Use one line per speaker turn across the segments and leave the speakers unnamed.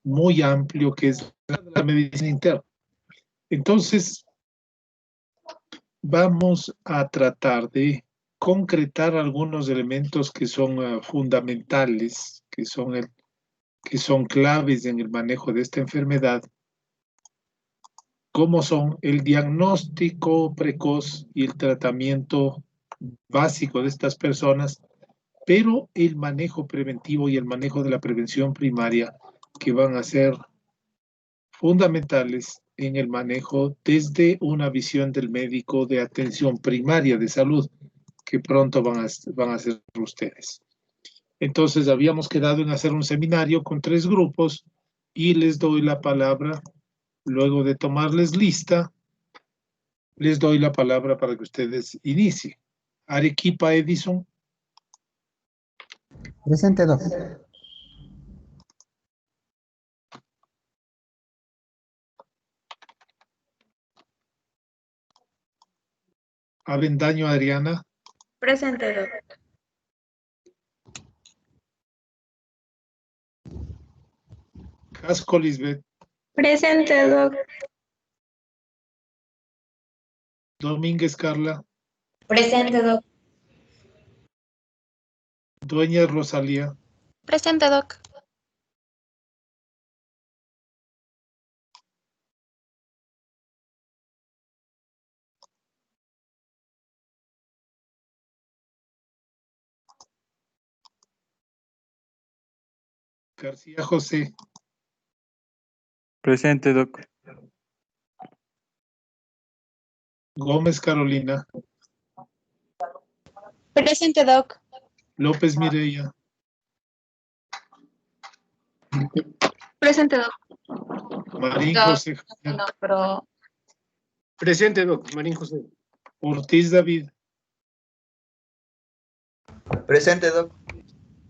muy amplio que es la medicina interna. Entonces, vamos a tratar de concretar algunos elementos que son fundamentales, que son claves en el manejo de esta enfermedad, como son el diagnóstico precoz y el tratamiento básico de estas personas, pero el manejo preventivo y el manejo de la prevención primaria, que van a ser fundamentales en el manejo desde una visión del médico de atención primaria de salud, que pronto van a ser ustedes. Entonces, habíamos quedado en hacer un seminario con 3 grupos y les doy la palabra, luego de tomarles lista, les doy la palabra para que ustedes inicien. Arequipa Edison.
Presente, Doc.
Avendaño Adriana.
Presente, Doc.
Casco Lisbeth.
Presente, Doc.
Domínguez Carla.
Presente, Doc.
Dueña Rosalía.
Presente, Doc.
García José.
Presente, Doc.
Gómez Carolina.
Presente, Doc.
López Mireya.
Presente, Doc.
Marín
Doc.
José.
No, pero...
Presente, Doc. Marín José.
Ortiz David.
Presente, Doc.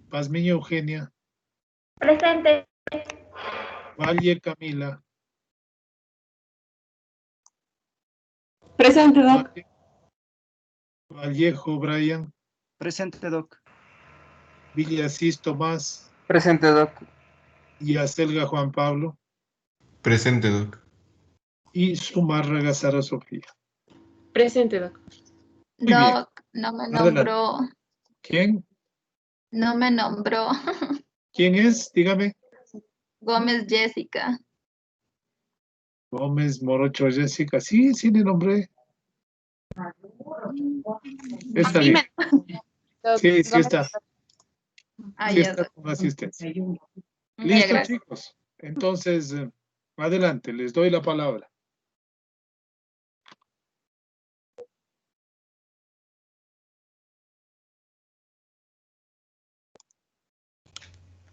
Pazmiño Eugenia.
Presente.
Valle Camila.
Presente, Doc.
Vallejo Brian.
Presente, Doc.
Villasís Tomás.
Presente, Doc.
Y Acelga Juan Pablo.
Presente, Doc.
Y Zumárraga Sara Sofía.
Presente, Doc.
Muy bien.
Doc, no me
Adelante.
nombró.
¿Quién?
No me nombró.
¿Quién es? Dígame.
Gómez Jessica.
Gómez Morocho Jessica. Sí, sí le nombré. Está bien. Sí, sí está.
Ah,
Sí
ya,
está
Doc.
con asistencia.
Ya,
Listo,
gracias.
chicos. Entonces, adelante, les doy la palabra.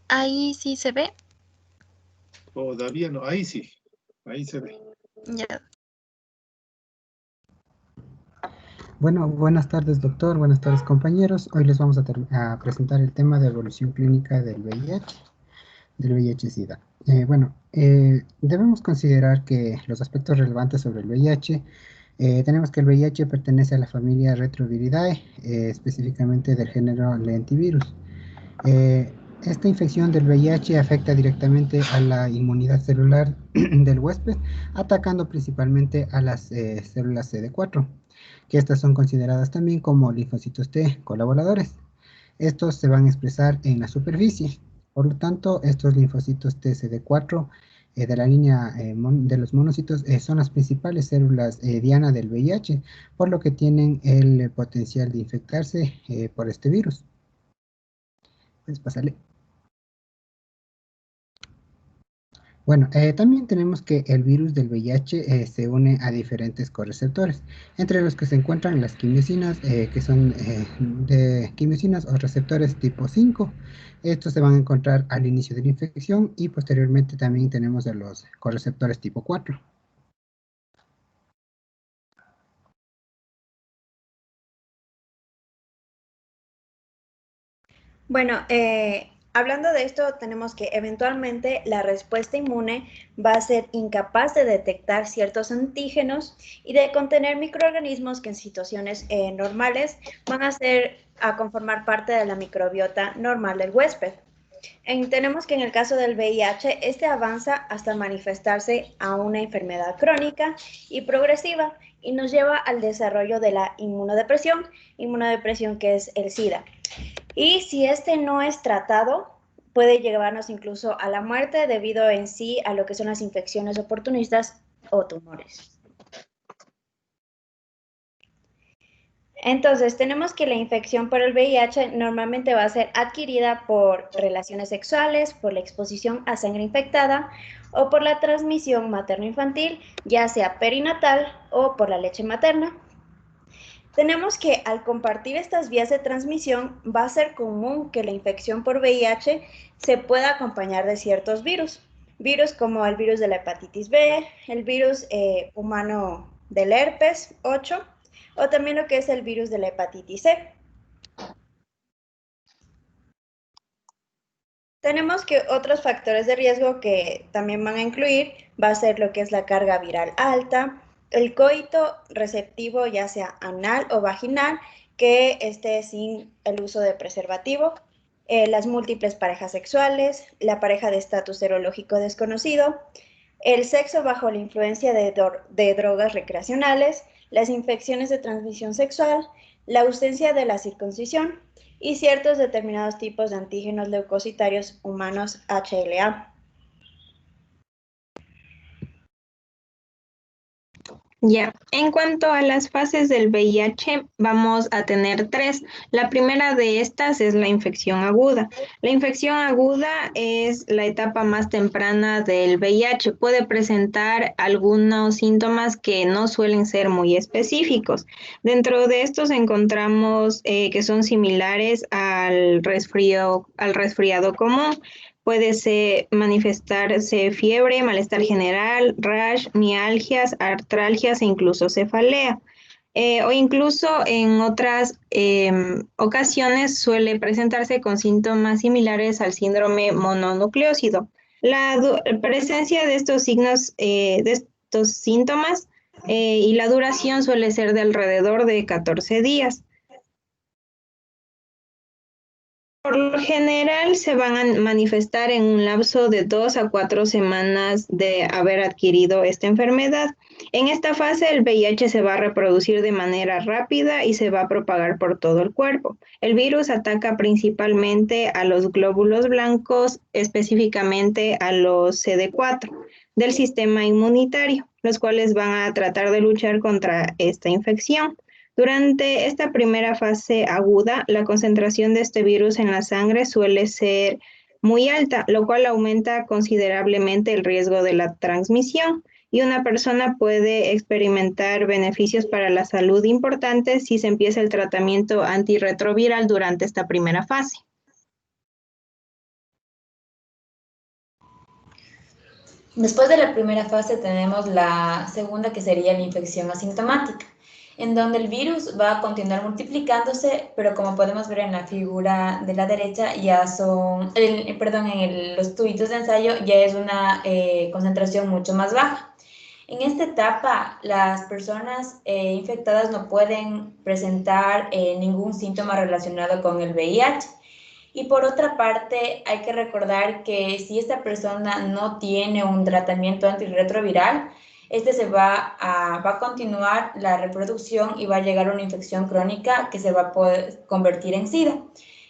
Ahí sí se ve.
Todavía no. Ahí sí. Ahí se ve.
Ya.
Bueno, buenas tardes, doctor. Buenas tardes, compañeros. Hoy les vamos a presentar el tema de evolución clínica del VIH-Sida. Debemos considerar que los aspectos relevantes sobre el VIH, tenemos que el VIH pertenece a la familia Retroviridae, específicamente del género lentivirus. Esta infección del VIH afecta directamente a la inmunidad celular del huésped, atacando principalmente a las células CD4, que estas son consideradas también como linfocitos T colaboradores. Estos se van a expresar en la superficie. Por lo tanto, estos linfocitos TCD4 de la línea de los monocitos son las principales células diana del VIH, por lo que tienen el potencial de infectarse por este virus. Pues pásale. Bueno, también tenemos que el virus del VIH se une a diferentes correceptores, entre los que se encuentran las quimiosinas, que son de quimiosinas o receptores tipo 5. Estos se van a encontrar al inicio de la infección y posteriormente también tenemos a los correceptores tipo 4.
Bueno, hablando de esto, tenemos que eventualmente la respuesta inmune va a ser incapaz de detectar ciertos antígenos y de contener microorganismos que en situaciones normales van a conformar parte de la microbiota normal del huésped. Tenemos que en el caso del VIH, este avanza hasta manifestarse a una enfermedad crónica y progresiva y nos lleva al desarrollo de la inmunodepresión que es el SIDA. Y si este no es tratado, puede llevarnos incluso a la muerte debido en sí a lo que son las infecciones oportunistas o tumores. Entonces, tenemos que la infección por el VIH normalmente va a ser adquirida por relaciones sexuales, por la exposición a sangre infectada o por la transmisión materno-infantil, ya sea perinatal o por la leche materna. Tenemos que al compartir estas vías de transmisión va a ser común que la infección por VIH se pueda acompañar de ciertos virus. Virus como el virus de la hepatitis B, el virus humano del herpes 8 o también lo que es el virus de la hepatitis C. Tenemos que otros factores de riesgo que también van a incluir va a ser lo que es la carga viral alta, el coito receptivo ya sea anal o vaginal que esté sin el uso de preservativo, las múltiples parejas sexuales, la pareja de estatus serológico desconocido, el sexo bajo la influencia de drogas recreacionales, las infecciones de transmisión sexual, la ausencia de la circuncisión y ciertos determinados tipos de antígenos leucocitarios humanos HLA.
Ya, en cuanto a las fases del VIH, vamos a tener 3. La primera de estas es la infección aguda. La infección aguda es la etapa más temprana del VIH. Puede presentar algunos síntomas que no suelen ser muy específicos. Dentro de estos encontramos que son similares al resfriado común. Puede manifestarse fiebre, malestar general, rash, mialgias, artralgias e incluso cefalea. O incluso en otras ocasiones suele presentarse con síntomas similares al síndrome mononucleósido. La presencia de estos signos, de estos síntomas y la duración suele ser de alrededor de 14 días. Por lo general se van a manifestar en un lapso de 2 a 4 semanas de haber adquirido esta enfermedad. En esta fase el VIH se va a reproducir de manera rápida y se va a propagar por todo el cuerpo. El virus ataca principalmente a los glóbulos blancos, específicamente a los CD4 del sistema inmunitario, los cuales van a tratar de luchar contra esta infección. Durante esta primera fase aguda, la concentración de este virus en la sangre suele ser muy alta, lo cual aumenta considerablemente el riesgo de la transmisión y una persona puede experimentar beneficios para la salud importantes si se empieza el tratamiento antirretroviral durante esta primera fase.
Después de la primera fase tenemos la segunda, que sería la infección asintomática, en donde el virus va a continuar multiplicándose, pero como podemos ver en la figura de la derecha, ya son, en los tubitos de ensayo ya es una concentración mucho más baja. En esta etapa, las personas infectadas no pueden presentar ningún síntoma relacionado con el VIH. Y por otra parte, hay que recordar que si esta persona no tiene un tratamiento antirretroviral, se va a continuar la reproducción y va a llegar a una infección crónica que se va a poder convertir en SIDA.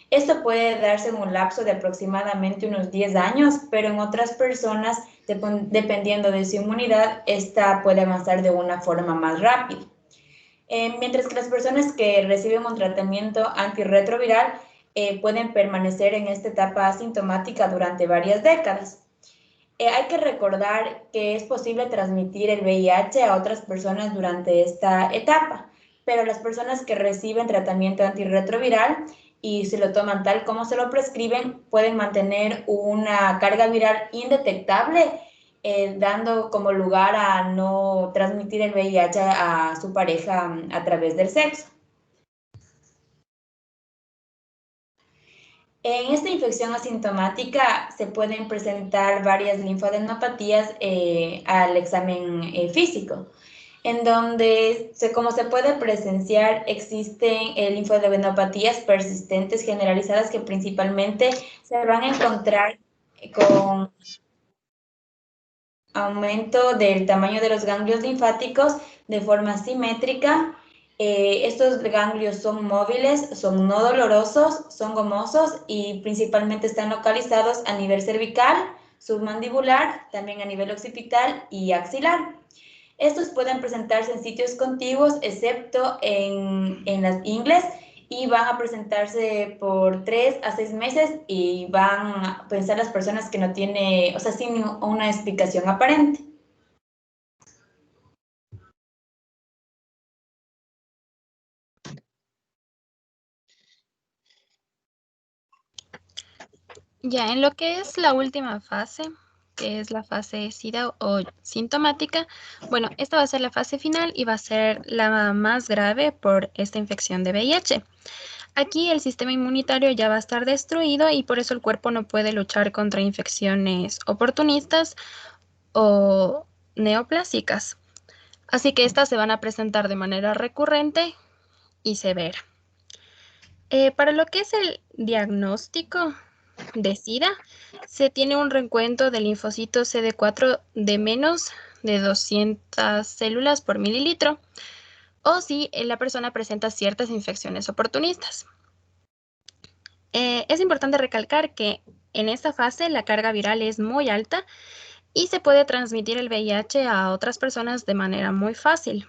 Esto puede darse en un lapso de aproximadamente unos 10 años, pero en otras personas, dependiendo de su inmunidad, esta puede avanzar de una forma más rápida. Mientras que las personas que reciben un tratamiento antirretroviral pueden permanecer en esta etapa asintomática durante varias décadas. Hay que recordar que es posible transmitir el VIH a otras personas durante esta etapa, pero las personas que reciben tratamiento antirretroviral y se lo toman tal como se lo prescriben, pueden mantener una carga viral indetectable, dando como lugar a no transmitir el VIH a su pareja a través del sexo. En esta infección asintomática se pueden presentar varias linfadenopatías al examen físico. en donde, como se puede presenciar, existen linfadenopatías persistentes generalizadas que principalmente se van a encontrar con aumento del tamaño de los ganglios linfáticos de forma simétrica. Estos ganglios son móviles, son no dolorosos, son gomosos y principalmente están localizados a nivel cervical, submandibular, también a nivel occipital y axilar. Estos pueden presentarse en sitios contiguos, excepto en las ingles, y van a presentarse por 3 a 6 meses y van a pensar las personas que no tiene, o sea, sin una explicación aparente.
Ya, en lo que es la última fase, que es la fase SIDA o sintomática, bueno, esta va a ser la fase final y va a ser la más grave por esta infección de VIH. Aquí el sistema inmunitario ya va a estar destruido y por eso el cuerpo no puede luchar contra infecciones oportunistas o neoplásicas. Así que estas se van a presentar de manera recurrente y severa. Para lo que es el diagnóstico de SIDA, se tiene un recuento de linfocitos CD4 de menos de 200 células por mililitro, o si la persona presenta ciertas infecciones oportunistas. Es importante recalcar que en esta fase la carga viral es muy alta y se puede transmitir el VIH a otras personas de manera muy fácil.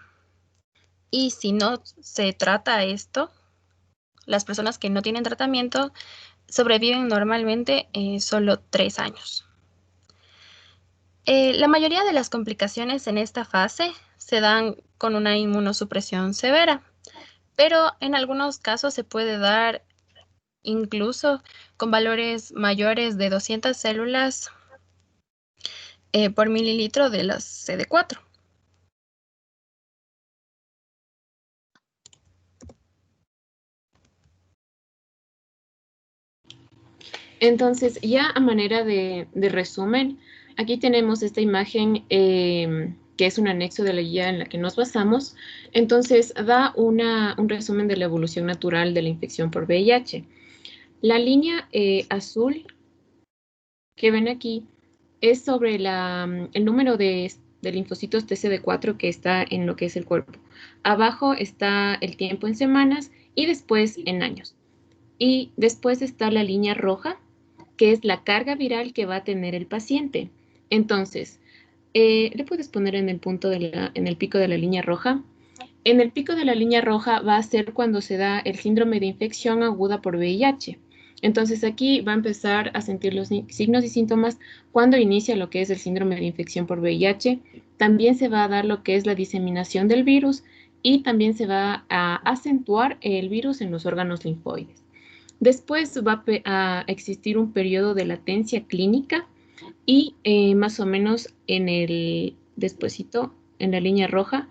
Y si no se trata esto, las personas que no tienen tratamiento sobreviven normalmente solo 3 años. La mayoría de las complicaciones en esta fase se dan con una inmunosupresión severa, pero en algunos casos se puede dar incluso con valores mayores de 200 células por mililitro de las CD4.
Entonces, ya a manera de resumen, aquí tenemos esta imagen que es un anexo de la guía en la que nos basamos. Entonces, da un resumen de la evolución natural de la infección por VIH. La línea azul que ven aquí es sobre el número de linfocitos TCD4 que está en lo que es el cuerpo. Abajo está el tiempo en semanas y después en años. Y después está la línea roja, que es la carga viral que va a tener el paciente. Entonces, le puedes poner en el pico de la línea roja. En el pico de la línea roja va a ser cuando se da el síndrome de infección aguda por VIH. Entonces aquí va a empezar a sentir los signos y síntomas cuando inicia lo que es el síndrome de infección por VIH. También se va a dar lo que es la diseminación del virus y también se va a acentuar el virus en los órganos linfoides. Después va a existir un periodo de latencia clínica y más o menos despuesito, en la línea roja,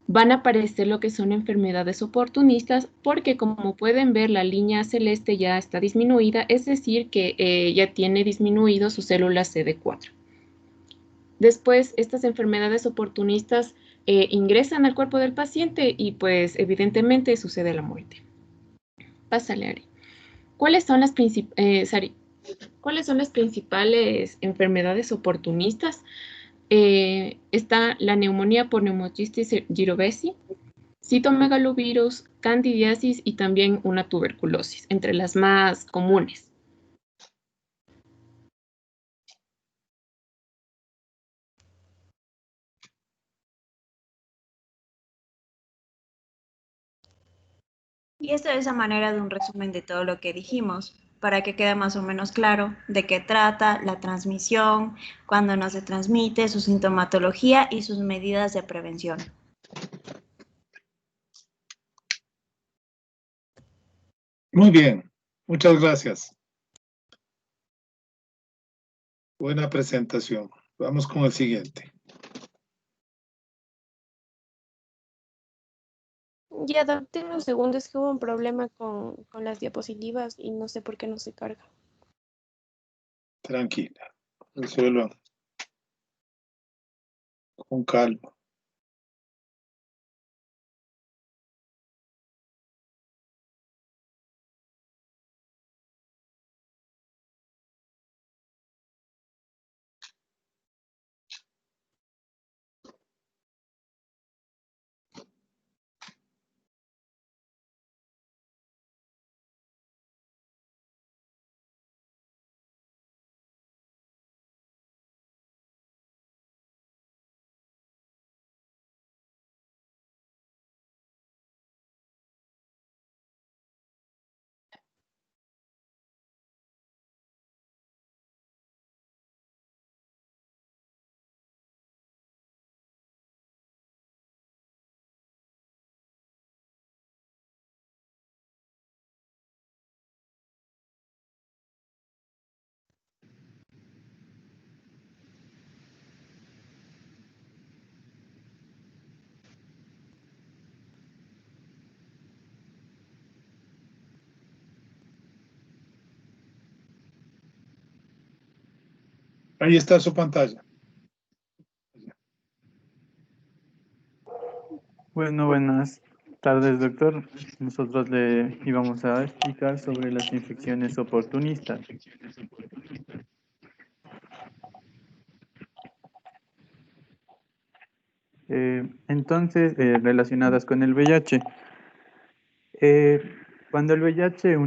van a aparecer lo que son enfermedades oportunistas porque como pueden ver la línea celeste ya está disminuida, es decir que ya tiene disminuido sus células CD4. Después estas enfermedades oportunistas ingresan al cuerpo del paciente y pues evidentemente sucede la muerte. Pásale, Ari. ¿Cuáles son las principales enfermedades oportunistas? Está la neumonía por Pneumocystis jirovecii, citomegalovirus, candidiasis y también una tuberculosis, entre las más comunes.
Y esto es a manera de un resumen de todo lo que dijimos, para que quede más o menos claro de qué trata la transmisión, cuándo no se transmite, su sintomatología y sus medidas de prevención.
Muy bien, muchas gracias. Buena presentación. Vamos con el siguiente.
Ya, date unos segundos, que hubo un problema con las diapositivas y no sé por qué no se carga.
Tranquila, resuelvan con calma. Ahí está su pantalla.
Bueno, buenas tardes, doctor. Nosotros le íbamos a explicar sobre las infecciones oportunistas. Entonces, relacionadas con el VIH. Cuando el VIH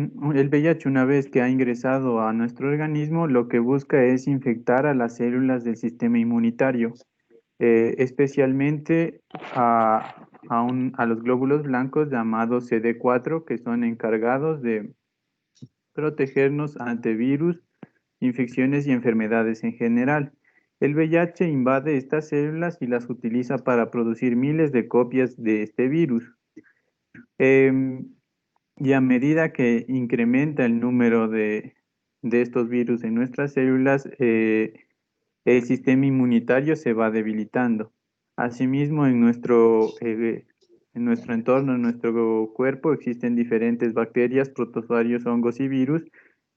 una vez que ha ingresado a nuestro organismo, lo que busca es infectar a las células del sistema inmunitario, especialmente a los glóbulos blancos llamados CD4, que son encargados de protegernos ante virus, infecciones y enfermedades en general. El VIH invade estas células y las utiliza para producir miles de copias de este virus. Y a medida que incrementa el número de estos virus en nuestras células, el sistema inmunitario se va debilitando. Asimismo, en nuestro entorno, en nuestro cuerpo, existen diferentes bacterias, protozoarios, hongos y virus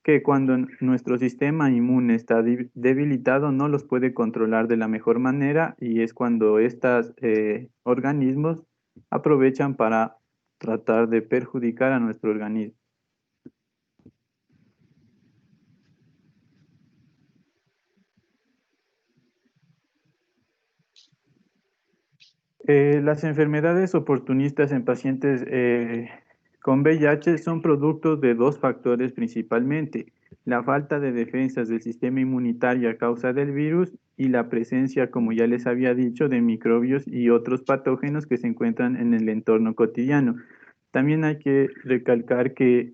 que cuando nuestro sistema inmune está debilitado no los puede controlar de la mejor manera, y es cuando estos organismos aprovechan para tratar de perjudicar a nuestro organismo. Las enfermedades oportunistas en pacientes con VIH son productos de dos factores principalmente: la falta de defensas del sistema inmunitario a causa del virus y la presencia, como ya les había dicho, de microbios y otros patógenos que se encuentran en el entorno cotidiano. También hay que recalcar que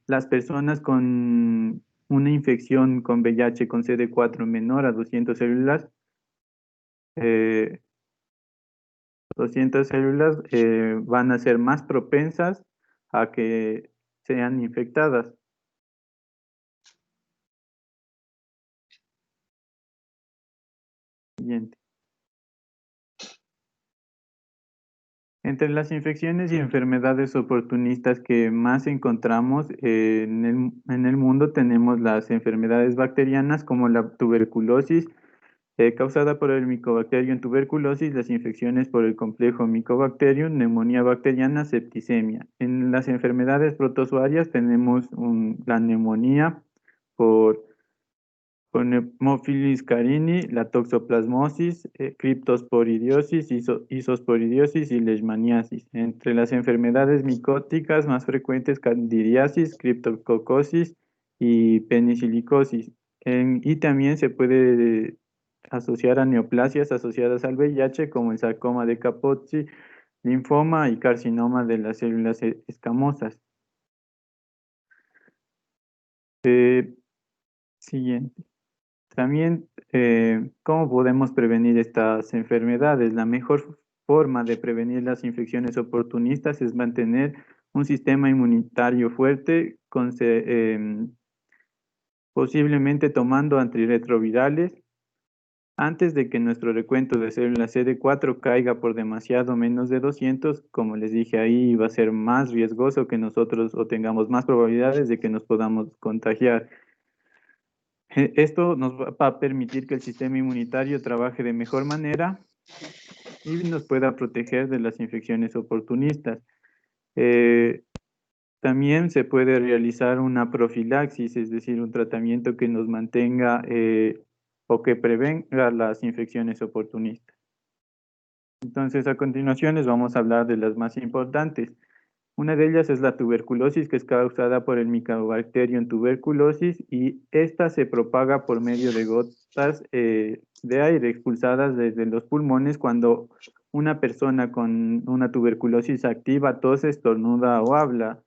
las personas con una infección con VIH con CD4 menor a 200 células, 200 células van a ser más propensas a que sean infectadas. Siguiente. Entre las infecciones y enfermedades oportunistas que más encontramos en el mundo tenemos las enfermedades bacterianas como la tuberculosis, causada por el Mycobacterium tuberculosis, las infecciones por el complejo Mycobacterium, neumonía bacteriana, septicemia. En las enfermedades protozoarias tenemos la neumonía por Pneumophilis carini, la toxoplasmosis, criptosporidiosis, isosporidiosis y leishmaniasis. Entre las enfermedades micóticas más frecuentes, candidiasis, criptococosis y penicillicosis. Y también se puede asociar a neoplasias asociadas al VIH como el sarcoma de Kaposi, linfoma y carcinoma de las células escamosas. Siguiente. También, ¿cómo podemos prevenir estas enfermedades? La mejor forma de prevenir las infecciones oportunistas es mantener un sistema inmunitario fuerte, posiblemente tomando antirretrovirales. Antes de que nuestro recuento de células CD4 caiga por demasiado menos de 200, como les dije, ahí va a ser más riesgoso que nosotros o tengamos más probabilidades de que nos podamos contagiar. Esto nos va a permitir que el sistema inmunitario trabaje de mejor manera y nos pueda proteger de las infecciones oportunistas. También se puede realizar una profilaxis, es decir, un tratamiento que nos mantenga o que prevenga las infecciones oportunistas. Entonces, a continuación les vamos a hablar de las más importantes. Una de ellas es la tuberculosis, que es causada por el Mycobacterium tuberculosis, y esta se propaga por medio de gotas de aire expulsadas desde los pulmones cuando una persona con una tuberculosis activa tose, estornuda o habla.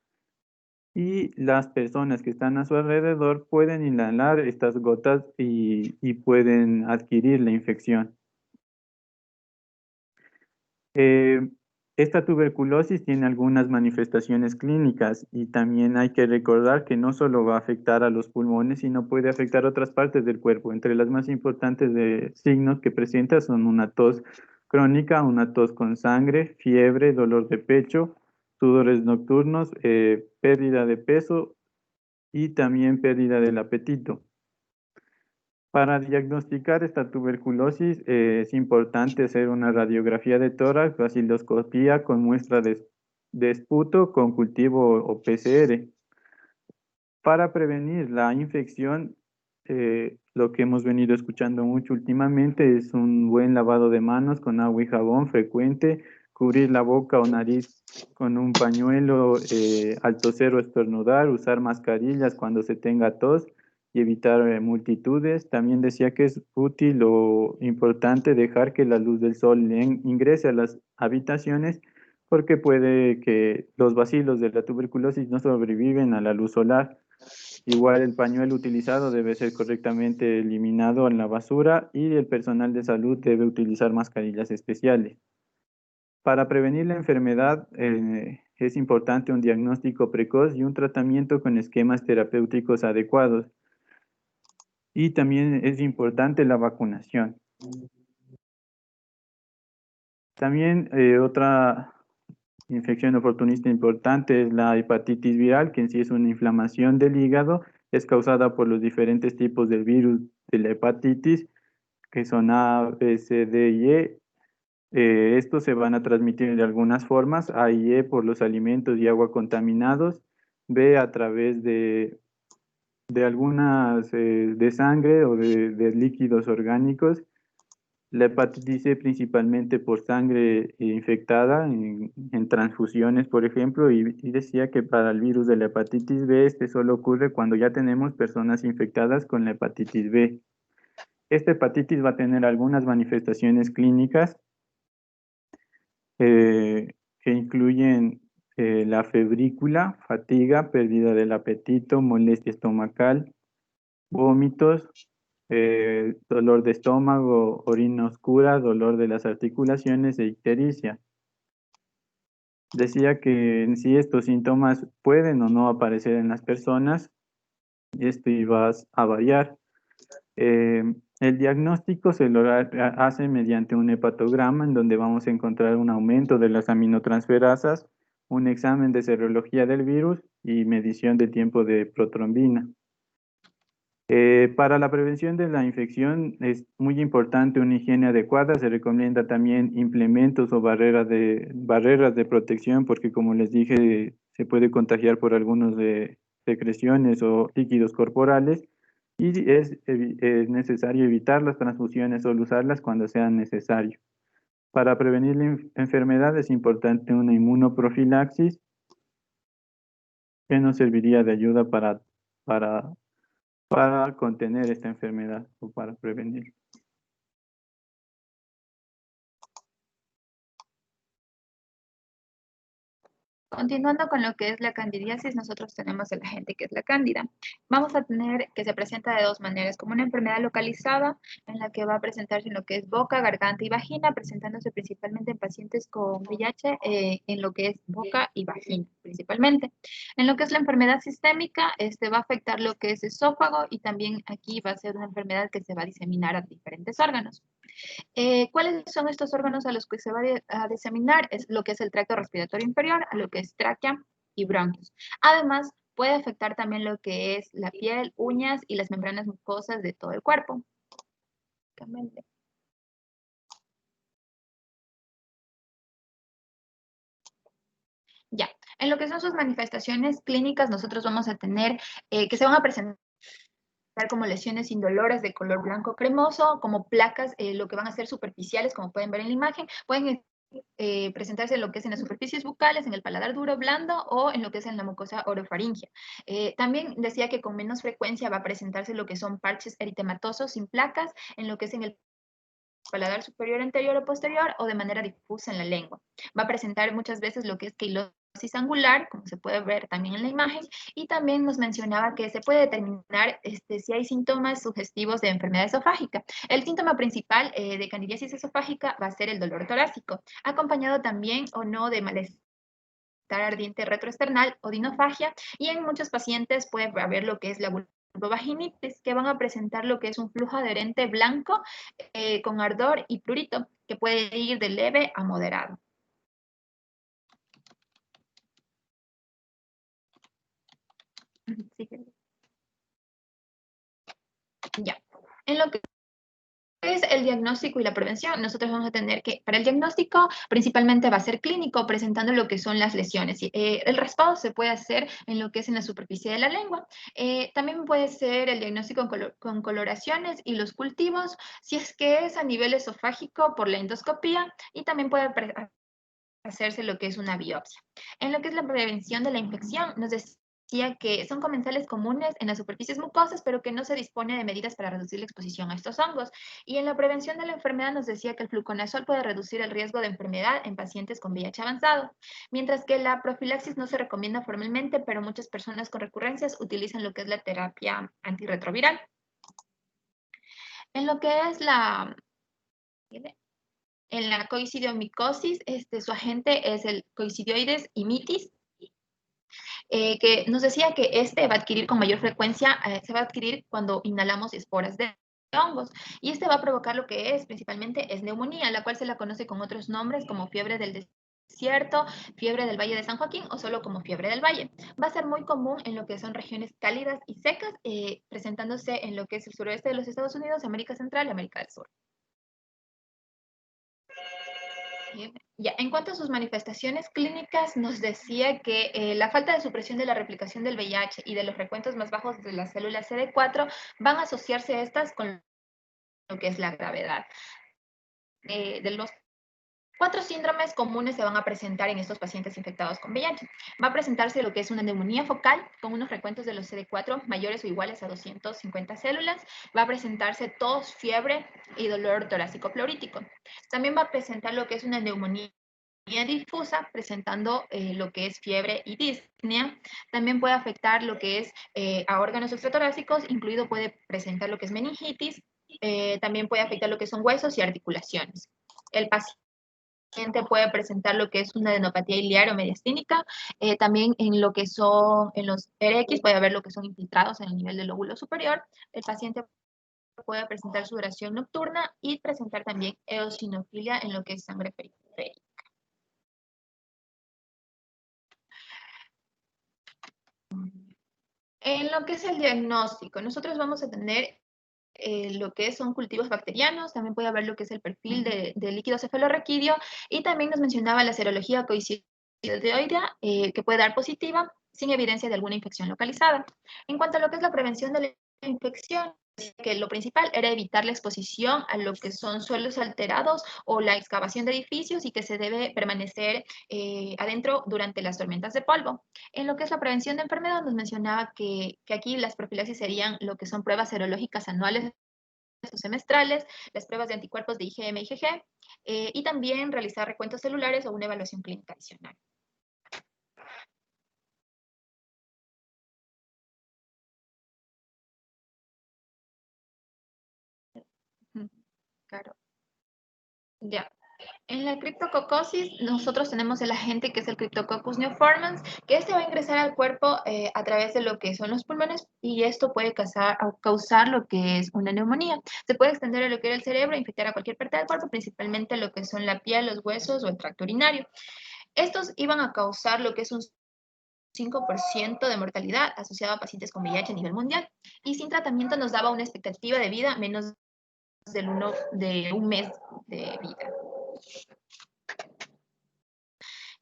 Y las personas que están a su alrededor pueden inhalar estas gotas y pueden adquirir la infección. Esta tuberculosis tiene algunas manifestaciones clínicas y también hay que recordar que no solo va a afectar a los pulmones, sino puede afectar otras partes del cuerpo. Entre las más importantes de signos que presenta son una tos crónica, una tos con sangre, fiebre, dolor de pecho, sudores nocturnos, pérdida de peso y también pérdida del apetito. Para diagnosticar esta tuberculosis es importante hacer una radiografía de tórax, vaciloscopía con muestra de esputo con cultivo o PCR. Para prevenir la infección, lo que hemos venido escuchando mucho últimamente es un buen lavado de manos con agua y jabón frecuente, cubrir la boca o nariz con un pañuelo al toser o estornudar, usar mascarillas cuando se tenga tos y evitar multitudes. También decía que es útil o importante dejar que la luz del sol ingrese a las habitaciones porque puede que los bacilos de la tuberculosis no sobreviven a la luz solar. Igual el pañuelo utilizado debe ser correctamente eliminado en la basura y el personal de salud debe utilizar mascarillas especiales. Para prevenir la enfermedad es importante un diagnóstico precoz y un tratamiento con esquemas terapéuticos adecuados. Y también es importante la vacunación. También otra infección oportunista importante es la hepatitis viral, que en sí es una inflamación del hígado, es causada por los diferentes tipos del virus de la hepatitis, que son A, B, C, D y E. Estos se van a transmitir de algunas formas, A y E por los alimentos y agua contaminados, B a través de algunas de sangre o de líquidos orgánicos. La hepatitis C principalmente por sangre infectada en transfusiones, por ejemplo, y decía que para el virus de la hepatitis B este solo ocurre cuando ya tenemos personas infectadas con la hepatitis B. Esta hepatitis va a tener algunas manifestaciones clínicas que incluyen la febrícula, fatiga, pérdida del apetito, molestia estomacal, vómitos, dolor de estómago, orina oscura, dolor de las articulaciones e ictericia. Decía que en sí estos síntomas pueden o no aparecer en las personas y esto iba a variar. El diagnóstico se lo hace mediante un hepatograma en donde vamos a encontrar un aumento de las aminotransferasas, un examen de serología del virus y medición de tiempo de protrombina. Para la prevención de la infección es muy importante una higiene adecuada. Se recomienda también implementos o barreras de protección porque, como les dije, se puede contagiar por algunos de secreciones o líquidos corporales y es necesario evitar las transfusiones, solo usarlas cuando sea necesario. Para prevenir la enfermedad es importante una inmunoprofilaxis que nos serviría de ayuda para contener esta enfermedad o para prevenir.
Continuando con lo que es la candidiasis, nosotros tenemos el agente que es la cándida. Vamos a tener que se presenta de dos maneras, como una enfermedad localizada en la que va a presentarse en lo que es boca, garganta y vagina, presentándose principalmente en pacientes con VIH en lo que es boca y vagina principalmente. En lo que es la enfermedad sistémica, va a afectar lo que es esófago y también aquí va a ser una enfermedad que se va a diseminar a diferentes órganos. ¿Cuáles son estos órganos a los que se va a diseminar? Es lo que es el tracto respiratorio inferior, a lo que es tráquea y bronquios. Además, puede afectar también lo que es la piel, uñas y las membranas mucosas de todo el cuerpo. Ya, en lo que son sus manifestaciones clínicas, nosotros vamos a tener que se van a presentar como lesiones indoloras de color blanco cremoso, como placas, lo que van a ser superficiales, como pueden ver en la imagen, pueden presentarse en lo que es en las superficies bucales, en el paladar duro, blando o en lo que es en la mucosa orofaringia. También decía que con menos frecuencia va a presentarse lo que son parches eritematosos sin placas, en lo que es en el paladar superior, anterior o posterior o de manera difusa en la lengua. Va a presentar muchas veces lo que es quilosis angular, como se puede ver también en la imagen, y también nos mencionaba que se puede determinar si hay síntomas sugestivos de enfermedad esofágica. El síntoma principal de candidiasis esofágica va a ser el dolor torácico, acompañado también o no de malestar ardiente retroesternal o dinofagia, y en muchos pacientes puede haber lo que es la vulvovaginitis, que van a presentar lo que es un flujo adherente blanco con ardor y prurito, que puede ir de leve a moderado. Ya. En lo que es el diagnóstico y la prevención, nosotros vamos a tener que, para el diagnóstico, principalmente va a ser clínico, presentando lo que son las lesiones. El raspado se puede hacer en lo que es en la superficie de la lengua. También puede ser el diagnóstico con coloraciones y los cultivos, si es que es a nivel esofágico por la endoscopía, y también puede hacerse lo que es una biopsia. En lo que es la prevención de la infección, nos decía que son comensales comunes en las superficies mucosas, pero que no se dispone de medidas para reducir la exposición a estos hongos. Y en la prevención de la enfermedad nos decía que el fluconazol puede reducir el riesgo de enfermedad en pacientes con VIH avanzado, mientras que la profilaxis no se recomienda formalmente, pero muchas personas con recurrencias utilizan lo que es la terapia antirretroviral. En lo que es en la coicidiomicosis, su agente es el coicidioides imitis, que nos decía que va a adquirir con mayor frecuencia, se va a adquirir cuando inhalamos esporas de hongos, y va a provocar lo que principalmente es neumonía, la cual se la conoce con otros nombres como fiebre del desierto, fiebre del Valle de San Joaquín o solo como fiebre del Valle. Va a ser muy común en lo que son regiones cálidas y secas, presentándose en lo que es el suroeste de los Estados Unidos, América Central y América del Sur. Ya, en cuanto a sus manifestaciones clínicas, nos decía que la falta de supresión de la replicación del VIH y de los recuentos más bajos de las células CD4 van a asociarse a estas con lo que es la gravedad. De los 4 síndromes comunes se van a presentar en estos pacientes infectados con VIH. Va a presentarse lo que es una neumonía focal con unos recuentos de los CD4 mayores o iguales a 250 células. Va a presentarse tos, fiebre y dolor torácico pleurítico. También va a presentar lo que es una neumonía difusa, presentando lo que es fiebre y disnea. También puede afectar lo que es a órganos extratorácicos, incluido puede presentar lo que es meningitis. También puede afectar lo que son huesos y articulaciones. El paciente puede presentar lo que es una adenopatía iliar o mediastínica. También en lo que son, en los RX puede haber lo que son infiltrados en el nivel del lóbulo superior. El paciente puede presentar sudoración nocturna y presentar también eosinofilia en lo que es sangre periférica. En lo que es el diagnóstico, nosotros vamos a tener lo que son cultivos bacterianos, también puede haber lo que es el perfil de líquido cefalorraquídeo, y también nos mencionaba la serología coicidioidea, que puede dar positiva sin evidencia de alguna infección localizada. En cuanto a lo que es la prevención de la infección, que lo principal era evitar la exposición a lo que son suelos alterados o la excavación de edificios, y que se debe permanecer adentro durante las tormentas de polvo. En lo que es la prevención de enfermedad, nos mencionaba que aquí las profilaxis serían lo que son pruebas serológicas anuales o semestrales, las pruebas de anticuerpos de IgM y IgG, y también realizar recuentos celulares o una evaluación clínica adicional. Claro. Ya. En la criptococosis, nosotros tenemos el agente que es el Cryptococcus neoformans, que va a ingresar al cuerpo a través de lo que son los pulmones, y esto puede causar lo que es una neumonía. Se puede extender a lo que era el cerebro e infectar a cualquier parte del cuerpo, principalmente lo que son la piel, los huesos o el tracto urinario. Estos iban a causar lo que es un 5% de mortalidad asociado a pacientes con VIH a nivel mundial, y sin tratamiento nos daba una expectativa de vida menos de un mes de vida.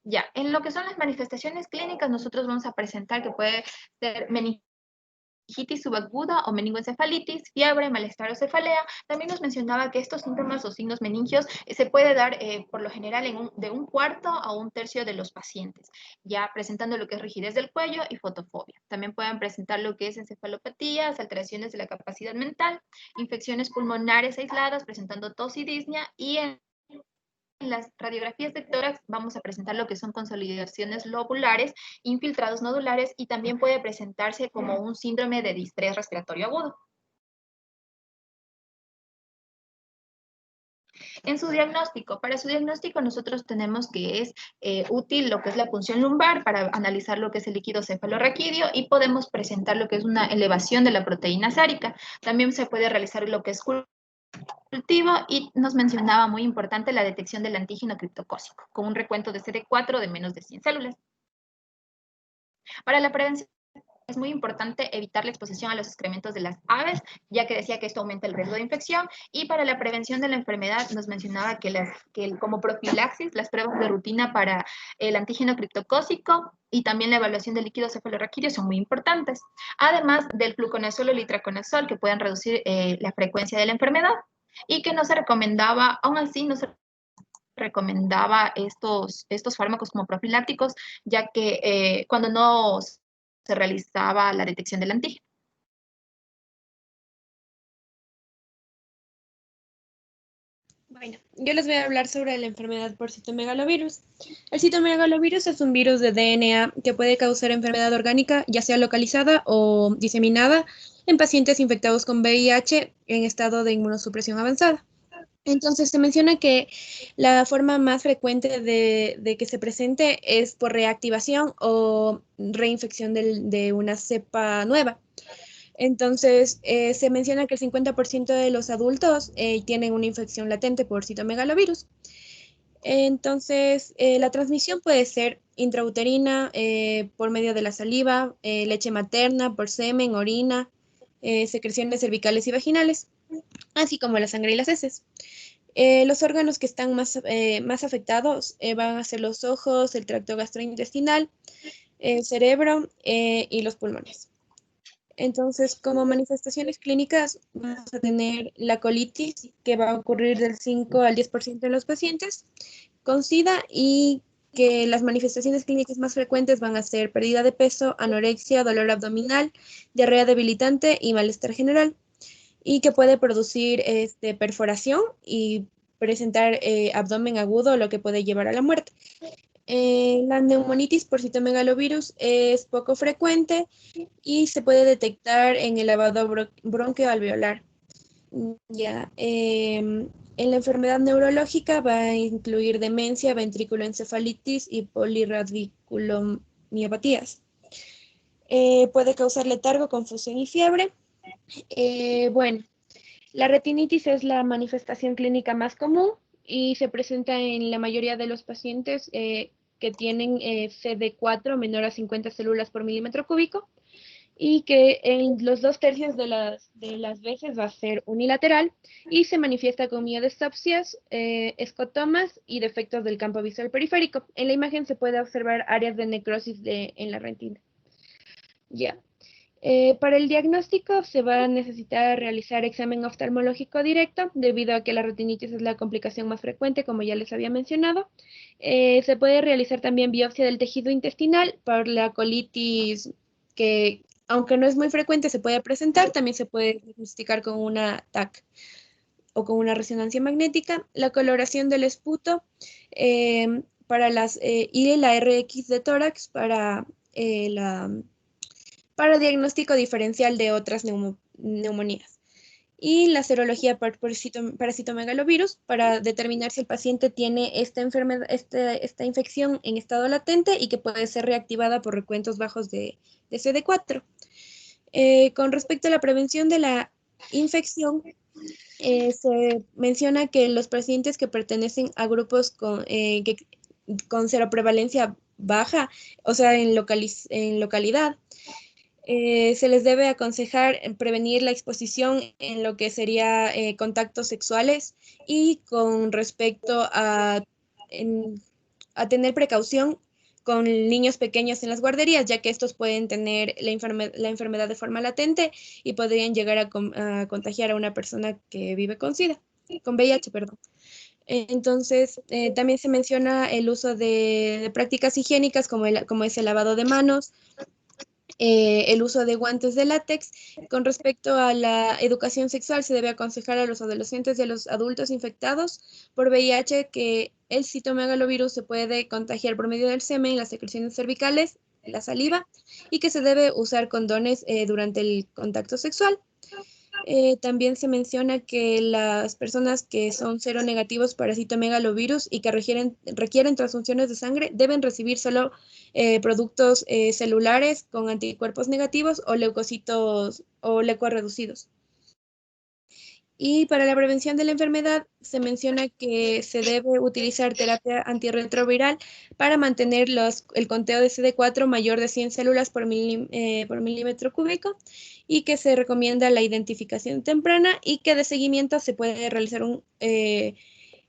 Ya, en lo que son las manifestaciones clínicas, nosotros vamos a presentar que puede ser meningitis subaguda o meningoencefalitis, fiebre, malestar o cefalea. También nos mencionaba que estos síntomas o signos meningios se puede dar por lo general de un cuarto a un tercio de los pacientes, ya presentando lo que es rigidez del cuello y fotofobia. También pueden presentar lo que es encefalopatías, alteraciones de la capacidad mental, infecciones pulmonares aisladas, presentando tos y disnea, y en las radiografías de tórax vamos a presentar lo que son consolidaciones lobulares, infiltrados nodulares, y también puede presentarse como un síndrome de distrés respiratorio agudo. En su diagnóstico, para su diagnóstico nosotros tenemos que es útil lo que es la punción lumbar para analizar lo que es el líquido cefalorraquídeo, y podemos presentar lo que es una elevación de la proteína sárica. También se puede realizar lo que es cultivo, y nos mencionaba muy importante la detección del antígeno criptocócico con un recuento de CD4 de menos de 100 células. Para la prevención es muy importante evitar la exposición a los excrementos de las aves, ya que decía que esto aumenta el riesgo de infección. Y para la prevención de la enfermedad nos mencionaba como profilaxis, las pruebas de rutina para el antígeno criptocócico y también la evaluación del líquido cefalorraquídeo son muy importantes. Además del fluconazol o el itraconazol, que pueden reducir la frecuencia de la enfermedad y que no se recomendaba, aún así no se recomendaba estos fármacos como profilácticos, ya que cuando no se realizaba la detección del antígeno.
Bueno, yo les voy a hablar sobre la enfermedad por citomegalovirus. El citomegalovirus es un virus de DNA que puede causar enfermedad orgánica, ya sea localizada o diseminada en pacientes infectados con VIH en estado de inmunosupresión avanzada. Entonces, se menciona que la forma más frecuente de que se presente es por reactivación o reinfección de una cepa nueva. Entonces, se menciona que el 50% de los adultos tienen una infección latente por citomegalovirus. Entonces, la transmisión puede ser intrauterina por medio de la saliva, leche materna, por semen, orina, secreciones cervicales y vaginales, así como la sangre y las heces. Los órganos que están más afectados van a ser los ojos, el tracto gastrointestinal, el cerebro y los pulmones. Entonces, como manifestaciones clínicas, vamos a tener la colitis, que va a ocurrir del 5 al 10% de los pacientes con SIDA, y que las manifestaciones clínicas más frecuentes van a ser pérdida de peso, anorexia, dolor abdominal, diarrea debilitante y malestar general, y que puede producir perforación y presentar abdomen agudo, lo que puede llevar a la muerte. La neumonitis por citomegalovirus es poco frecuente y se puede detectar en el lavado bronquioalveolar. Ya, en la enfermedad neurológica va a incluir demencia, ventriculoencefalitis y polirradiculomiopatías. Puede causar letargo, confusión y fiebre. Bueno, la retinitis es la manifestación clínica más común y se presenta en la mayoría de los pacientes que tienen CD4 menor a 50 células por milímetro cúbico, y que en los 2/3 de las veces va a ser unilateral y se manifiesta con miodestopsias, escotomas y defectos del campo visual periférico. En la imagen se puede observar áreas de necrosis en la retina. Ya. Para el diagnóstico se va a necesitar realizar examen oftalmológico directo, debido a que la retinitis es la complicación más frecuente, como ya les había mencionado. Se puede realizar también biopsia del tejido intestinal por la colitis, que aunque no es muy frecuente, se puede presentar. También se puede diagnosticar con una TAC o con una resonancia magnética. La coloración del esputo para y la RX de tórax para diagnóstico diferencial de otras neumonías. Y la serología para citomegalovirus para determinar si el paciente tiene esta infección en estado latente y que puede ser reactivada por recuentos bajos de CD4. Con respecto a la prevención de la infección, se menciona que los pacientes que pertenecen a grupos con seroprevalencia baja, o sea, en localidad, se les debe aconsejar prevenir la exposición en lo que sería contactos sexuales, y con respecto a tener precaución con niños pequeños en las guarderías, ya que estos pueden tener la enfermedad de forma latente y podrían llegar a contagiar a una persona que vive con SIDA, con VIH, perdón. Entonces, también se menciona el uso de prácticas higiénicas como es el lavado de manos, el uso de guantes de látex. Con respecto a la educación sexual, se debe aconsejar a los adolescentes y a los adultos infectados por VIH que el citomegalovirus se puede contagiar por medio del semen, las secreciones cervicales, la saliva, y que se debe usar condones durante el contacto sexual. También se menciona que las personas que son seronegativos para citomegalovirus y que requieren transfusiones de sangre deben recibir solo productos celulares con anticuerpos negativos o leucocitos o leucorreducidos. Y para la prevención de la enfermedad se menciona que se debe utilizar terapia antirretroviral para mantener el conteo de CD4 mayor de 100 células por milímetro cúbico, y que se recomienda la identificación temprana y que de seguimiento se puede realizar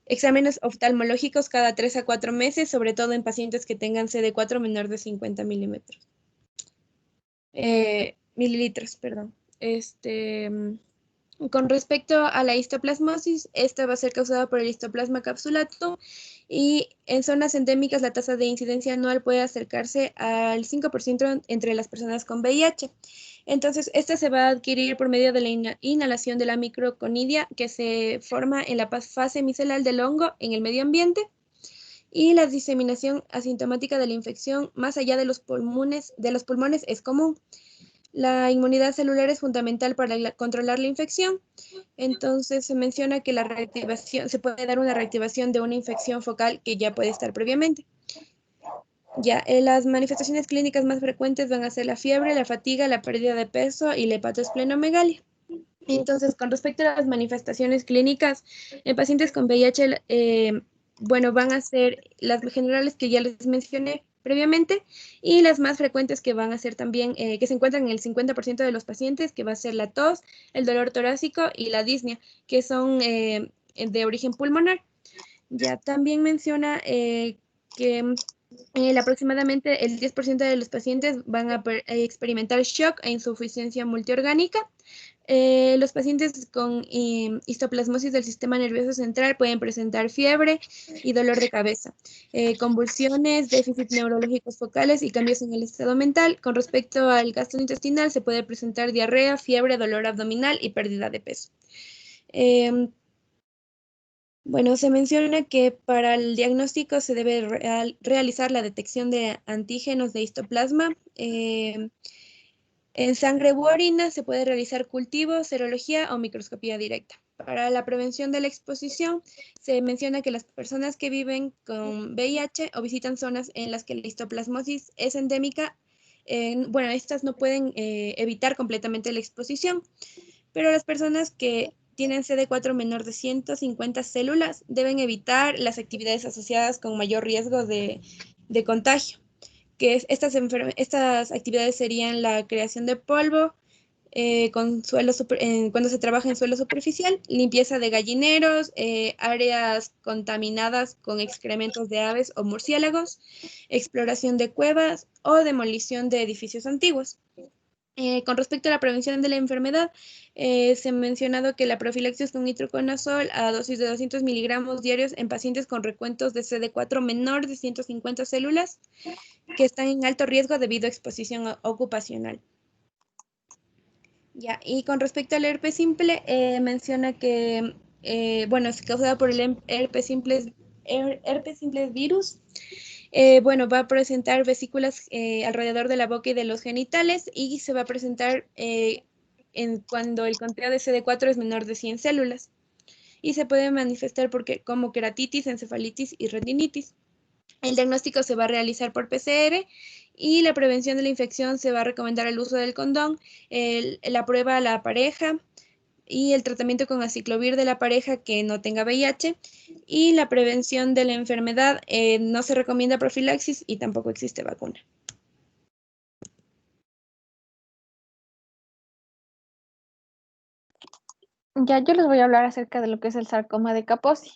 exámenes oftalmológicos cada 3 a 4 meses, sobre todo en pacientes que tengan CD4 menor de 50 mililitros. Con respecto a la histoplasmosis, esta va a ser causada por el histoplasma capsulatum, y en zonas endémicas la tasa de incidencia anual puede acercarse al 5% entre las personas con VIH. Entonces, esta se va a adquirir por medio de la inhalación de la microconidia que se forma en la fase micelar del hongo en el medio ambiente, y la diseminación asintomática de la infección más allá de los pulmones es común. La inmunidad celular es fundamental para controlar la infección. Entonces se menciona que se puede dar una reactivación de una infección focal que ya puede estar previamente. Las manifestaciones clínicas más frecuentes van a ser la fiebre, la fatiga, la pérdida de peso y la hepatosplenomegalia. Entonces, con respecto a las manifestaciones clínicas en pacientes con VIH, van a ser las generales que ya les mencioné previamente, y las más frecuentes que van a ser también, que se encuentran en el 50% de los pacientes, que va a ser la tos, el dolor torácico y la disnea, que son de origen pulmonar. Ya también menciona que aproximadamente el 10% de los pacientes van a experimentar shock e insuficiencia multiorgánica. Los pacientes con histoplasmosis del sistema nervioso central pueden presentar fiebre y dolor de cabeza, convulsiones, déficits neurológicos focales y cambios en el estado mental. Con respecto al gastrointestinal, se puede presentar diarrea, fiebre, dolor abdominal y pérdida de peso. Se menciona que para el diagnóstico se debe realizar la detección de antígenos de histoplasma. En sangre u orina se puede realizar cultivo, serología o microscopía directa. Para la prevención de la exposición, se menciona que las personas que viven con VIH o visitan zonas en las que la histoplasmosis es endémica, estas no pueden evitar completamente la exposición, pero las personas que tienen CD4 menor de 150 células deben evitar las actividades asociadas con mayor riesgo de contagio, que estas actividades serían la creación de polvo cuando se trabaja en suelo superficial, limpieza de gallineros, áreas contaminadas con excrementos de aves o murciélagos, exploración de cuevas o demolición de edificios antiguos. Con respecto a la prevención de la enfermedad, se ha mencionado que la profilaxis con nitroconazol a dosis de 200 miligramos diarios en pacientes con recuentos de CD4 menor de 150 células que están en alto riesgo debido a exposición ocupacional. Y con respecto al herpes simple, menciona que es causada por el herpes simplex virus. Va a presentar vesículas alrededor de la boca y de los genitales, y se va a presentar cuando el conteo de CD4 es menor de 100 células, y se puede manifestar como queratitis, encefalitis y retinitis. El diagnóstico se va a realizar por PCR, y la prevención de la infección se va a recomendar el uso del condón, la prueba a la pareja y el tratamiento con aciclovir de la pareja que no tenga VIH, y la prevención de la enfermedad no se recomienda profilaxis y tampoco existe vacuna.
Yo les voy a hablar acerca de lo que es el sarcoma de Kaposi.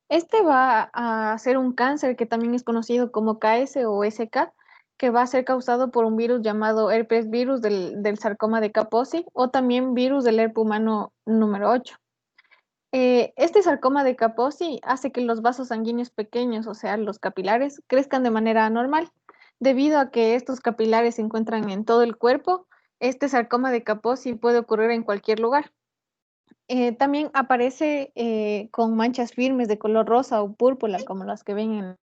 Este va a ser un cáncer que también es conocido como KS o SK, que va a ser causado por un virus llamado herpes virus del sarcoma de Kaposi, o también virus del herpes humano número 8. Este sarcoma de Kaposi hace que los vasos sanguíneos pequeños, o sea, los capilares, crezcan de manera anormal. Debido a que estos capilares se encuentran en todo el cuerpo, este sarcoma de Kaposi puede ocurrir en cualquier lugar. También aparece con manchas firmes de color rosa o púrpura, como las que ven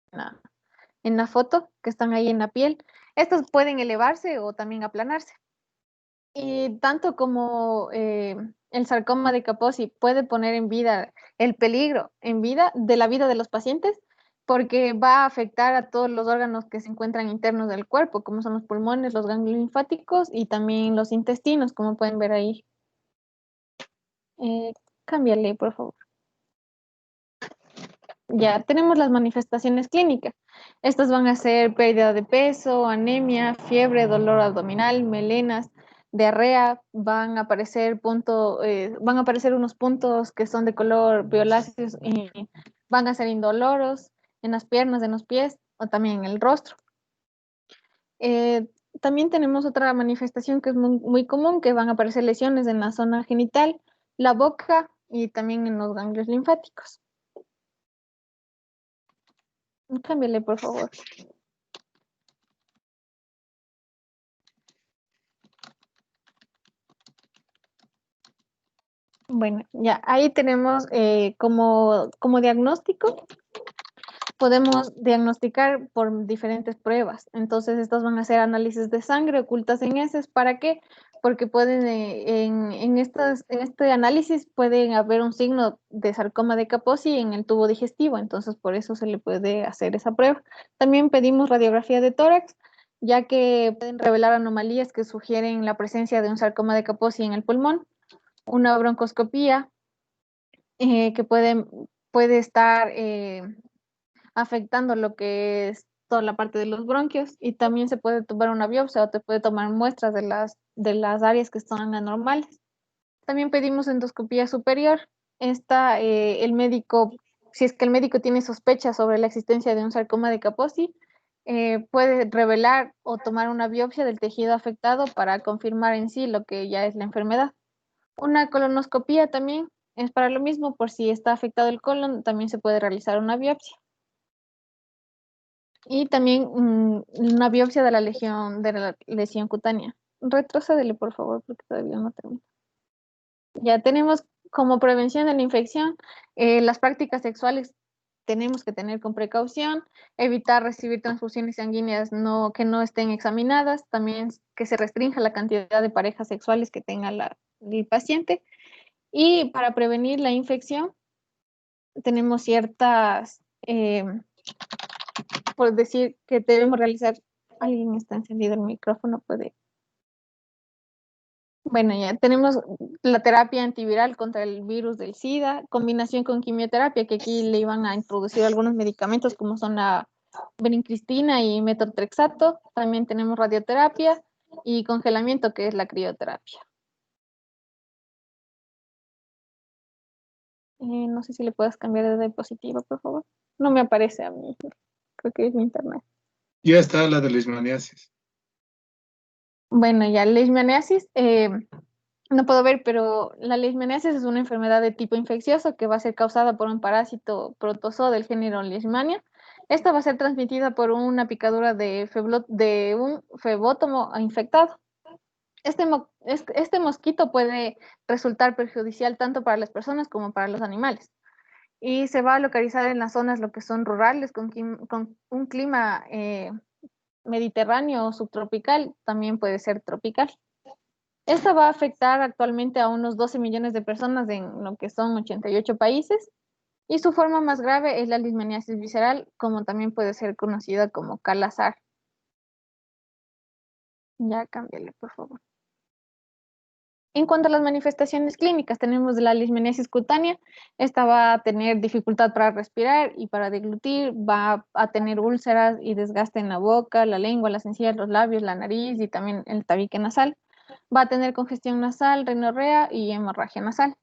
en la foto, que están ahí en la piel. Estas pueden elevarse o también aplanarse. Y tanto como el sarcoma de Kaposi puede poner el peligro de la vida de los pacientes, porque va a afectar a todos los órganos que se encuentran internos del cuerpo, como son los pulmones, los ganglios linfáticos y también los intestinos, como pueden ver ahí.
Cámbiale, por favor. Ya tenemos las manifestaciones clínicas. Estas van a ser pérdida de peso, anemia, fiebre, dolor abdominal, melenas, diarrea. Van a aparecer unos puntos que son de color violáceos y van a ser indoloros en las piernas, en los pies o también en el rostro. También tenemos otra manifestación que es muy común, que van a aparecer lesiones en la zona genital, la boca y también en los ganglios linfáticos. Cámbiale, por favor. Bueno, ya ahí tenemos como diagnóstico, podemos diagnosticar por diferentes pruebas. Entonces, estas van a ser análisis de sangre ocultas en heces. ¿Para qué? Porque pueden, en este análisis pueden haber un signo de sarcoma de Kaposi en el tubo digestivo. Entonces, por eso se le puede hacer esa prueba. También pedimos radiografía de tórax, ya que pueden revelar anomalías que sugieren la presencia de un sarcoma de Kaposi en el pulmón. Una broncoscopía que puede estar afectando lo que es toda la parte de los bronquios, y también se puede tomar una biopsia o te puede tomar muestras de las áreas que están anormales. También pedimos endoscopía superior. El médico, si es que el médico tiene sospecha sobre la existencia de un sarcoma de Kaposi, puede revelar o tomar una biopsia del tejido afectado para confirmar en sí lo que ya es la enfermedad. Una colonoscopía también es para lo mismo, por si está afectado el colon, también se puede realizar una biopsia. Y también una biopsia de la lesión cutánea. Retrocédele, por favor, porque todavía no termino. Ya tenemos como prevención de la infección, las prácticas sexuales tenemos que tener con precaución, evitar recibir transfusiones sanguíneas que no estén examinadas, también que se restrinja la cantidad de parejas sexuales que tenga el paciente. Y para prevenir la infección, tenemos ciertas, por decir que debemos realizar. Alguien está encendido el micrófono, puede. Bueno, ya tenemos la terapia antiviral contra el virus del SIDA, combinación con quimioterapia, que aquí le iban a introducir algunos medicamentos como son la vincristina y metotrexato. También tenemos radioterapia y congelamiento, que es la crioterapia. No sé si le puedes cambiar de diapositiva, por favor. No me aparece a mí, creo que es mi internet.
Ya está la de leishmaniasis.
Bueno, ya, leishmaniasis, no puedo ver, pero la leishmaniasis es una enfermedad de tipo infeccioso que va a ser causada por un parásito protozoo del género Leishmania. Esta va a ser transmitida por una picadura de un flebótomo infectado. Este mosquito puede resultar perjudicial tanto para las personas como para los animales. Y se va a localizar en las zonas lo que son rurales, con un clima mediterráneo o subtropical, también puede ser tropical. Esta va a afectar actualmente a unos 12 millones de personas en lo que son 88 países, y su forma más grave es la leishmaniasis visceral, como también puede ser conocida como Kala-Azar. Ya, cámbiale, por favor. En cuanto a las manifestaciones clínicas, tenemos la leishmaniasis cutánea. Esta va a tener dificultad para respirar y para deglutir, va a tener úlceras y desgaste en la boca, la lengua, las encías, los labios, la nariz y también el tabique nasal. Va a tener congestión nasal, rinorrea y hemorragia nasal.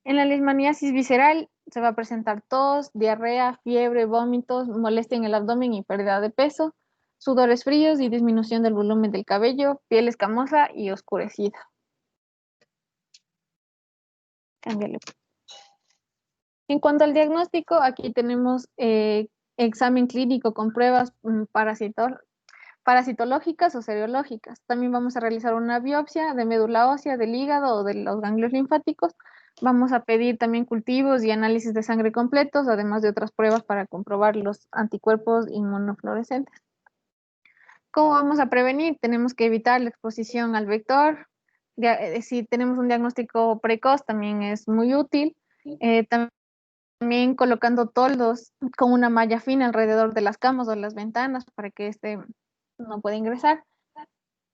En la leishmaniasis visceral se va a presentar tos, diarrea, fiebre, vómitos, molestia en el abdomen y pérdida de peso, sudores fríos y disminución del volumen del cabello, piel escamosa y oscurecida. Cámbiale. En cuanto al diagnóstico, aquí tenemos examen clínico con pruebas parasitológicas o serológicas. También vamos a realizar una biopsia de médula ósea, del hígado o de los ganglios linfáticos. Vamos a pedir también cultivos y análisis de sangre completos, además de otras pruebas para comprobar los anticuerpos inmunofluorescentes. ¿Cómo vamos a prevenir? Tenemos que evitar la exposición al vector. Si tenemos un diagnóstico precoz, también es muy útil. También colocando toldos con una malla fina alrededor de las camas o las ventanas para que no pueda ingresar.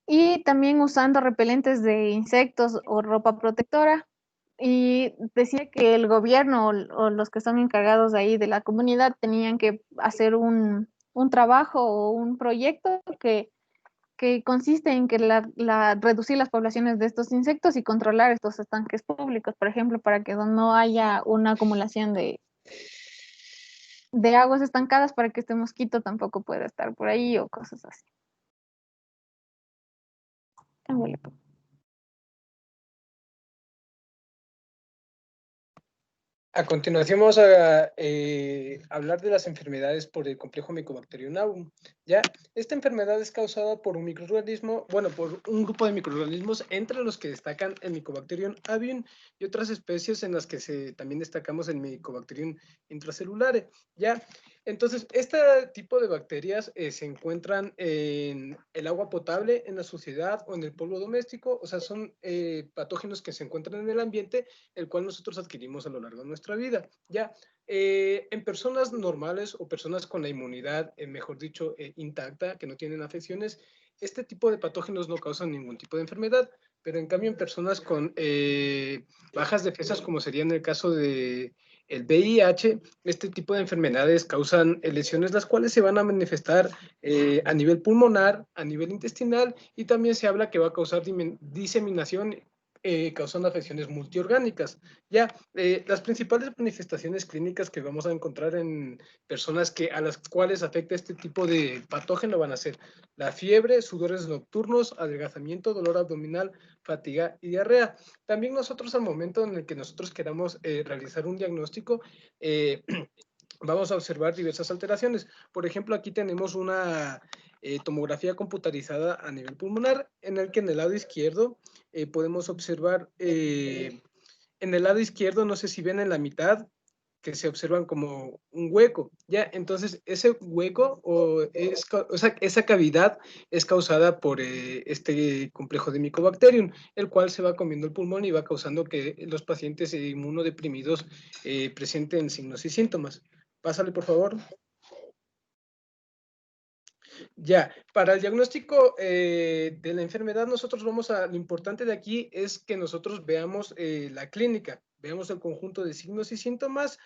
Y también usando repelentes de insectos o ropa protectora. y decía que el gobierno o los que son encargados de ahí de la comunidad tenían que hacer un trabajo o un proyecto que consiste en que reducir las poblaciones de estos insectos y controlar estos estanques públicos, por ejemplo, para que no haya una acumulación de aguas estancadas para que este mosquito tampoco pueda estar por ahí o cosas así. Ándale, pues.
A continuación vamos a hablar de las enfermedades por el complejo Mycobacterium avium. ¿Ya? Esta enfermedad es causada por un microorganismo, bueno, por un grupo de microorganismos entre los que destacan el Mycobacterium avium y otras especies en las que también destacamos el Mycobacterium intracelulare. ¿Ya? Entonces, este tipo de bacterias se encuentran en el agua potable, en la suciedad o en el polvo doméstico, o sea, son patógenos que se encuentran en el ambiente, el cual nosotros adquirimos a lo largo de nuestra vida. Ya, en personas normales o personas con la inmunidad, mejor dicho, intacta, que no tienen afecciones, este tipo de patógenos no causan ningún tipo de enfermedad, pero en cambio en personas con bajas defensas, como sería en el caso de el VIH, este tipo de enfermedades causan lesiones las cuales se van a manifestar a nivel pulmonar, a nivel intestinal, y también se habla que va a causar diseminación causando afecciones multiorgánicas. Ya, las principales manifestaciones clínicas que vamos a encontrar en personas a las cuales afecta este tipo de patógeno van a ser la fiebre, sudores nocturnos, adelgazamiento, dolor abdominal, fatiga y diarrea. También nosotros al momento en el que nosotros queramos realizar un diagnóstico, vamos a observar diversas alteraciones. Por ejemplo, aquí tenemos una tomografía computarizada a nivel pulmonar, en el que en el lado izquierdo podemos observar, en el lado izquierdo, no sé si ven en la mitad, que se observan como un hueco, ¿ya? Entonces, ese hueco o sea, esa cavidad es causada por este complejo de Mycobacterium, el cual se va comiendo el pulmón y va causando que los pacientes inmunodeprimidos presenten signos y síntomas. Pásale, por favor. Ya, para el diagnóstico de la enfermedad, lo importante de aquí es que nosotros veamos la clínica, veamos el conjunto de signos y síntomas,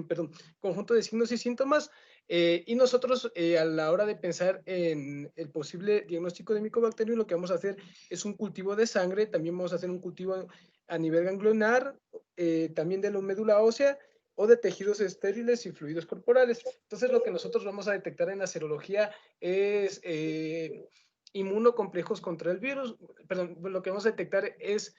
perdón, conjunto de signos y síntomas, y nosotros a la hora de pensar en el posible diagnóstico de Mycobacterium, lo que vamos a hacer es un cultivo de sangre, también vamos a hacer un cultivo a nivel ganglionar, también de la médula ósea, o de tejidos estériles y fluidos corporales. Entonces, lo que nosotros vamos a detectar en la serología es inmunocomplejos contra el virus, perdón, lo que vamos a detectar es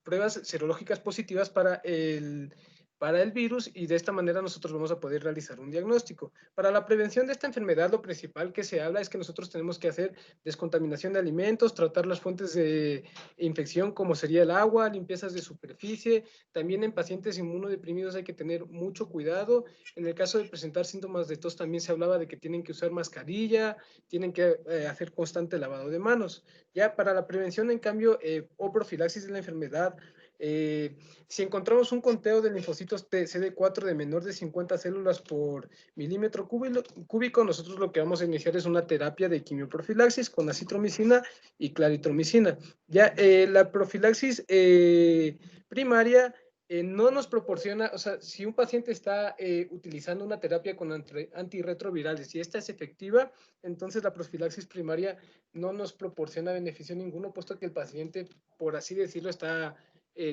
pruebas serológicas positivas para el virus, y de esta manera nosotros vamos a poder realizar un diagnóstico. Para la prevención de esta enfermedad, lo principal que se habla es que nosotros tenemos que hacer descontaminación de alimentos, tratar las fuentes de infección como sería el agua, limpiezas de superficie. También en pacientes inmunodeprimidos hay que tener mucho cuidado. En el caso de presentar síntomas de tos, también se hablaba de que tienen que usar mascarilla, tienen que hacer constante lavado de manos. Ya para la prevención, en cambio, o profilaxis de la enfermedad, si encontramos un conteo de linfocitos CD4 de menor de 50 células por milímetro cúbico, nosotros lo que vamos a iniciar es una terapia de quimioprofilaxis con acitromicina y claritromicina. Ya la profilaxis primaria no nos proporciona, o sea, si un paciente está utilizando una terapia con antirretrovirales y esta es efectiva, entonces la profilaxis primaria no nos proporciona beneficio ninguno, puesto que el paciente, por así decirlo,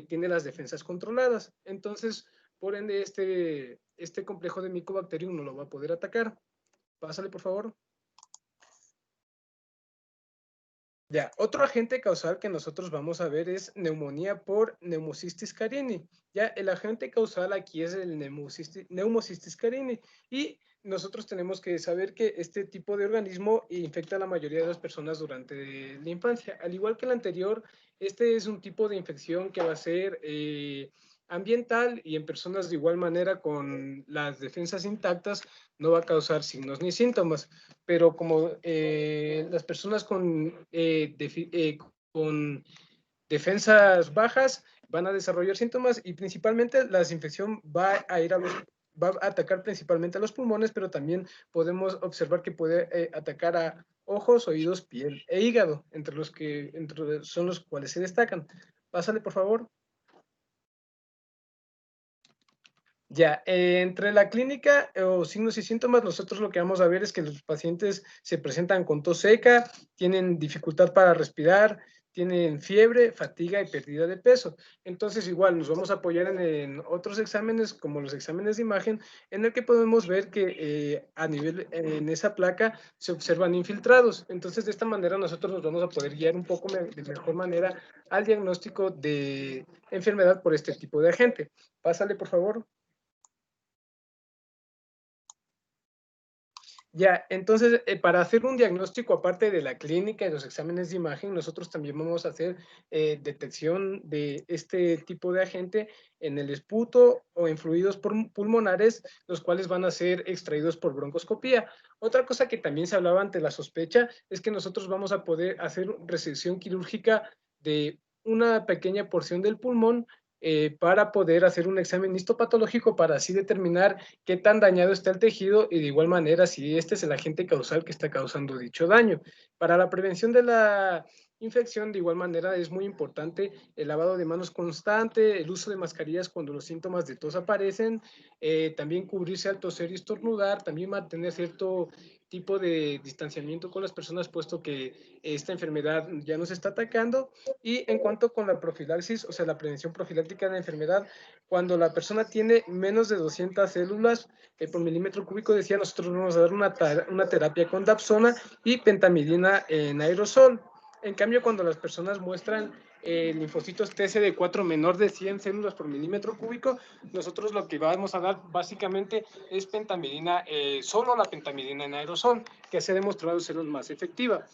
tiene las defensas controladas. Entonces, por ende, este complejo de Mycobacterium no lo va a poder atacar. Pásale, por favor. Ya, otro agente causal que nosotros vamos a ver es neumonía por Pneumocystis carini. Ya, el agente causal aquí es el Pneumocystis carini, y nosotros tenemos que saber que este tipo de organismo infecta a la mayoría de las personas durante la infancia. Al igual que el anterior, este es un tipo de infección que va a ser ambiental, y en personas de igual manera con las defensas intactas no va a causar signos ni síntomas, pero como las personas con defensas bajas van a desarrollar síntomas, y principalmente la infección va a atacar principalmente a los pulmones, pero también podemos observar que puede atacar a ojos, oídos, piel e hígado, entre los que son los cuales se destacan. Pásale, por favor. Ya, entre la clínica o signos y síntomas, nosotros lo que vamos a ver es que los pacientes se presentan con tos seca, tienen dificultad para respirar, tienen fiebre, fatiga y pérdida de peso. Entonces, igual nos vamos a apoyar en otros exámenes, como los exámenes de imagen, en el que podemos ver que a nivel, en esa placa se observan infiltrados. Entonces, de esta manera nosotros nos vamos a poder guiar un poco de mejor manera al diagnóstico de enfermedad por este tipo de agente. Pásale, por favor. Ya, entonces, para hacer un diagnóstico aparte de la clínica y los exámenes de imagen, nosotros también vamos a hacer detección de este tipo de agente en el esputo o en fluidos pulmonares, los cuales van a ser extraídos por broncoscopía. Otra cosa que también se hablaba ante la sospecha es que nosotros vamos a poder hacer resección quirúrgica de una pequeña porción del pulmón para poder hacer un examen histopatológico para así determinar qué tan dañado está el tejido y de igual manera si este es el agente causal que está causando dicho daño. Para la prevención de la infección, de igual manera, es muy importante el lavado de manos constante, el uso de mascarillas cuando los síntomas de tos aparecen, también cubrirse al toser y estornudar, también mantener cierto tipo de distanciamiento con las personas, puesto que esta enfermedad ya nos está atacando. Y en cuanto con la profilaxis, o sea, la prevención profiláctica de la enfermedad, cuando la persona tiene menos de 200 células por milímetro cúbico, decía, nosotros vamos a dar una terapia con dapsona y pentamidina en aerosol. En cambio, cuando las personas muestran linfocitos TCD4 menor de 100 células por milímetro cúbico, nosotros lo que vamos a dar básicamente es pentamidina, solo la pentamidina en aerosol, que se ha demostrado ser más efectiva.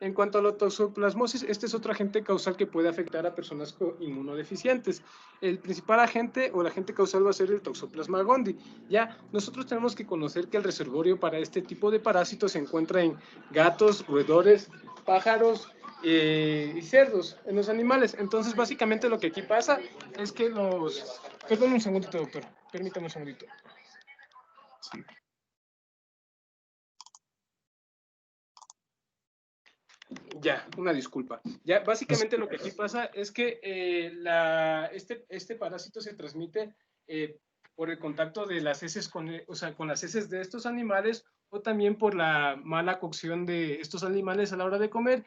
En cuanto a la toxoplasmosis, este es otro agente causal que puede afectar a personas inmunodeficientes. El principal agente o el agente causal va a ser el Toxoplasma gondii. Ya, nosotros tenemos que conocer que el reservorio para este tipo de parásitos se encuentra en gatos, roedores, pájaros y cerdos, en los animales. Entonces, básicamente lo que aquí pasa es que los... Perdón un segundito, doctor. Permítame un segundito. Sí. Ya, una disculpa. Ya, básicamente lo que aquí pasa es que este parásito se transmite por el contacto de las heces con las heces de estos animales o también por la mala cocción de estos animales a la hora de comer,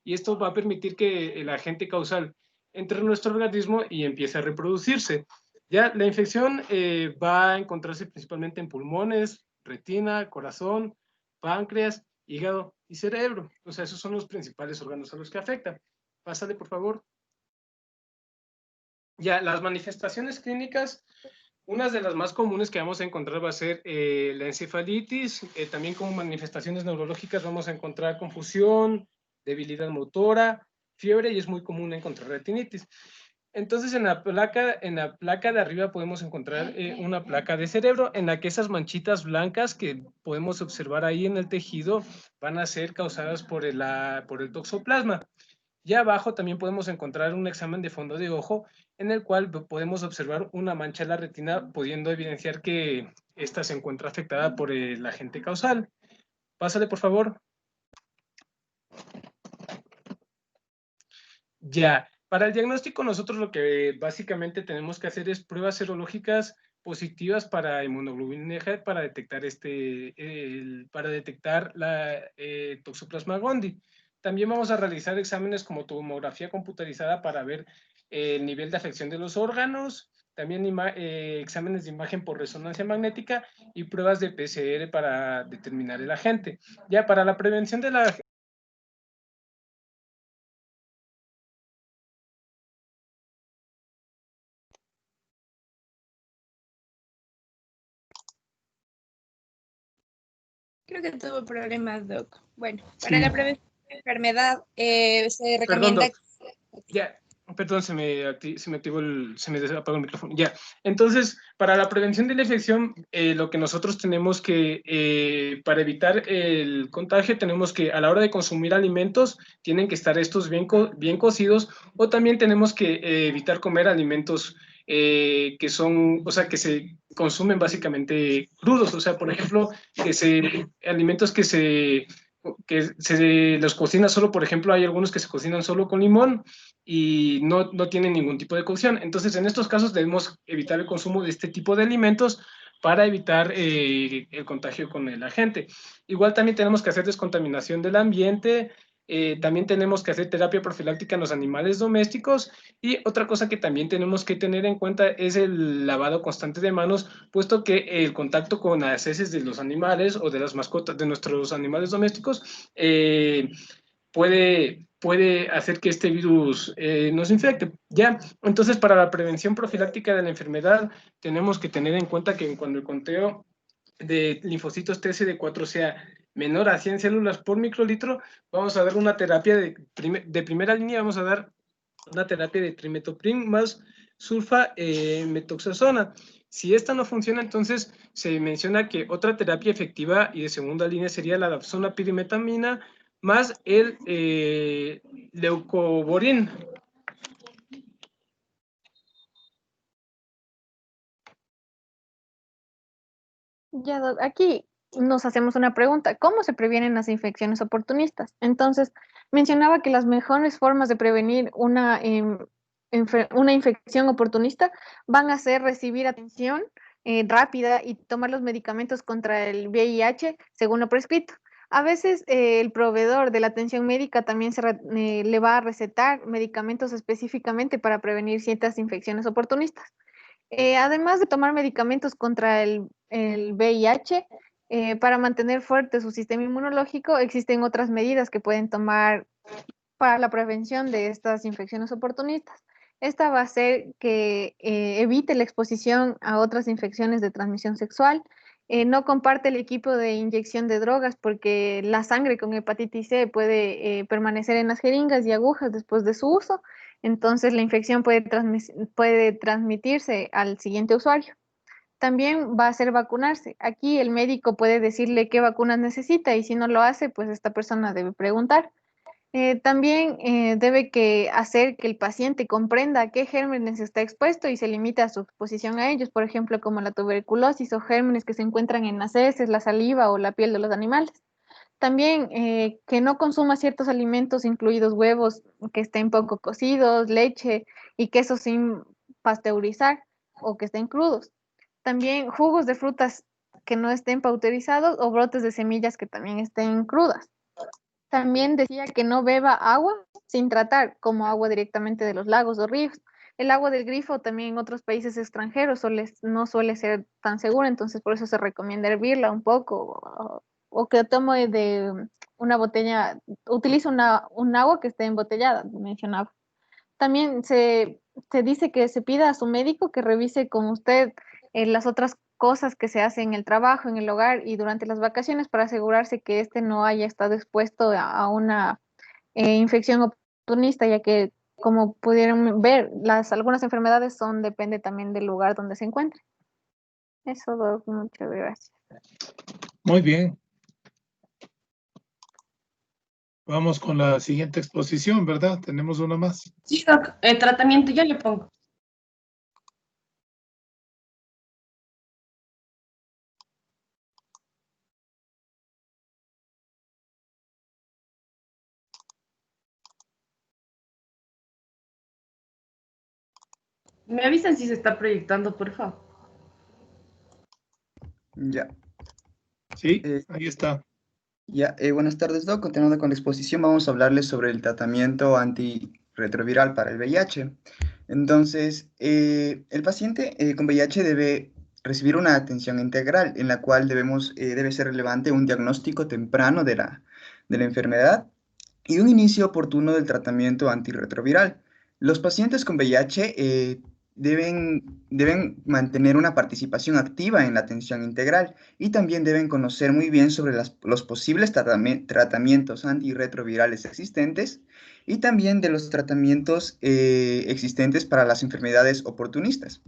y esto va a permitir que el agente causal entre en nuestro organismo y empiece a reproducirse. Ya, la infección va a encontrarse principalmente en pulmones, retina, corazón, páncreas, hígado y cerebro. O sea, esos son los principales órganos a los que afecta. Pásale, por favor. Ya, las manifestaciones clínicas, una de las más comunes que vamos a encontrar va a ser la encefalitis. También como manifestaciones neurológicas vamos a encontrar confusión, debilidad motora, fiebre, y es muy común encontrar retinitis. Entonces, en la placa de arriba podemos encontrar una placa de cerebro en la que esas manchitas blancas que podemos observar ahí en el tejido van a ser causadas por el toxoplasma. Y abajo también podemos encontrar un examen de fondo de ojo en el cual podemos observar una mancha en la retina, pudiendo evidenciar que esta se encuentra afectada por el agente causal. Pásale, por favor. Ya. Para el diagnóstico, nosotros lo que básicamente tenemos que hacer es pruebas serológicas positivas para hemoglobina G para detectar la Toxoplasma gondii. También vamos a realizar exámenes como tomografía computarizada para ver el nivel de afección de los órganos, también exámenes de imagen por resonancia magnética y pruebas de PCR para determinar el agente. Ya, para la prevención de la...
Creo que tuvo problemas, Doc. Bueno, para la prevención de la enfermedad se recomienda...
Ya, perdón, se me apagó el micrófono. Ya, entonces, para la prevención de la infección, lo que nosotros tenemos que, para evitar el contagio, tenemos que, a la hora de consumir alimentos, tienen que estar estos bien cocidos, o también tenemos que evitar comer alimentos que son, o sea, que se consumen básicamente crudos, o sea, por ejemplo, alimentos que se se los cocina solo, por ejemplo, hay algunos que se cocinan solo con limón y no tienen ningún tipo de cocción. Entonces, en estos casos debemos evitar el consumo de este tipo de alimentos para evitar el contagio con el agente. Igual también tenemos que hacer descontaminación del ambiente, también tenemos que hacer terapia profiláctica en los animales domésticos, y otra cosa que también tenemos que tener en cuenta es el lavado constante de manos, puesto que el contacto con las heces de los animales o de las mascotas de nuestros animales domésticos puede hacer que este virus nos infecte. Ya, entonces para la prevención profiláctica de la enfermedad tenemos que tener en cuenta que cuando el conteo de linfocitos TCD4 sea menor a 100 células por microlitro, vamos a dar una terapia de primera línea, vamos a dar una terapia de trimetoprim más sulfa-metoxazona. Si esta no funciona, entonces se menciona que otra terapia efectiva y de segunda línea sería la dapsona pirimetamina más el leucovorin.
Ya, aquí nos hacemos una pregunta. ¿Cómo se previenen las infecciones oportunistas? Entonces, mencionaba que las mejores formas de prevenir una infección oportunista van a ser recibir atención rápida y tomar los medicamentos contra el VIH según lo prescrito. A veces el proveedor de la atención médica también le va a recetar medicamentos específicamente para prevenir ciertas infecciones oportunistas. Además de tomar medicamentos contra el VIH, para mantener fuerte su sistema inmunológico, existen otras medidas que pueden tomar para la prevención de estas infecciones oportunistas. Esta va a ser que evite la exposición a otras infecciones de transmisión sexual, no comparte el equipo de inyección de drogas porque la sangre con hepatitis C puede permanecer en las jeringas y agujas después de su uso, entonces la infección puede transmitirse al siguiente usuario. También va a hacer vacunarse. Aquí el médico puede decirle qué vacunas necesita y si no lo hace, pues esta persona debe preguntar. También debe hacer que el paciente comprenda a qué gérmenes está expuesto y se limita a su exposición a ellos, por ejemplo, como la tuberculosis o gérmenes que se encuentran en las heces, la saliva o la piel de los animales. También que no consuma ciertos alimentos, incluidos huevos que estén poco cocidos, leche y queso sin pasteurizar o que estén crudos. También jugos de frutas que no estén pasteurizados o brotes de semillas que también estén crudas. También decía que no beba agua sin tratar, como agua directamente de los lagos o ríos. El agua del grifo también en otros países extranjeros no suele ser tan segura, entonces por eso se recomienda hervirla un poco o que tome de una botella, utilice un agua que esté embotellada, mencionaba. También se dice que se pida a su médico que revise con usted las otras cosas que se hacen en el trabajo, en el hogar y durante las vacaciones para asegurarse que éste no haya estado expuesto a una infección oportunista, ya que como pudieron ver, algunas enfermedades depende también del lugar donde se encuentre. Eso, Doc, muchas gracias.
Muy bien. Vamos con la siguiente exposición, ¿verdad? Tenemos una más.
Sí, Doc, el tratamiento ya le pongo. Me avisan si se está proyectando, por favor.
Ya.
Sí, ahí está.
Ya, buenas tardes, Doc. Continuando con la exposición, vamos a hablarles sobre el tratamiento antirretroviral para el VIH. Entonces, el paciente con VIH debe recibir una atención integral, en la cual debe ser relevante un diagnóstico temprano de la enfermedad y un inicio oportuno del tratamiento antirretroviral. Los pacientes con VIH deben mantener una participación activa en la atención integral y también deben conocer muy bien sobre los posibles tratamientos antirretrovirales existentes y también de los tratamientos existentes para las enfermedades oportunistas.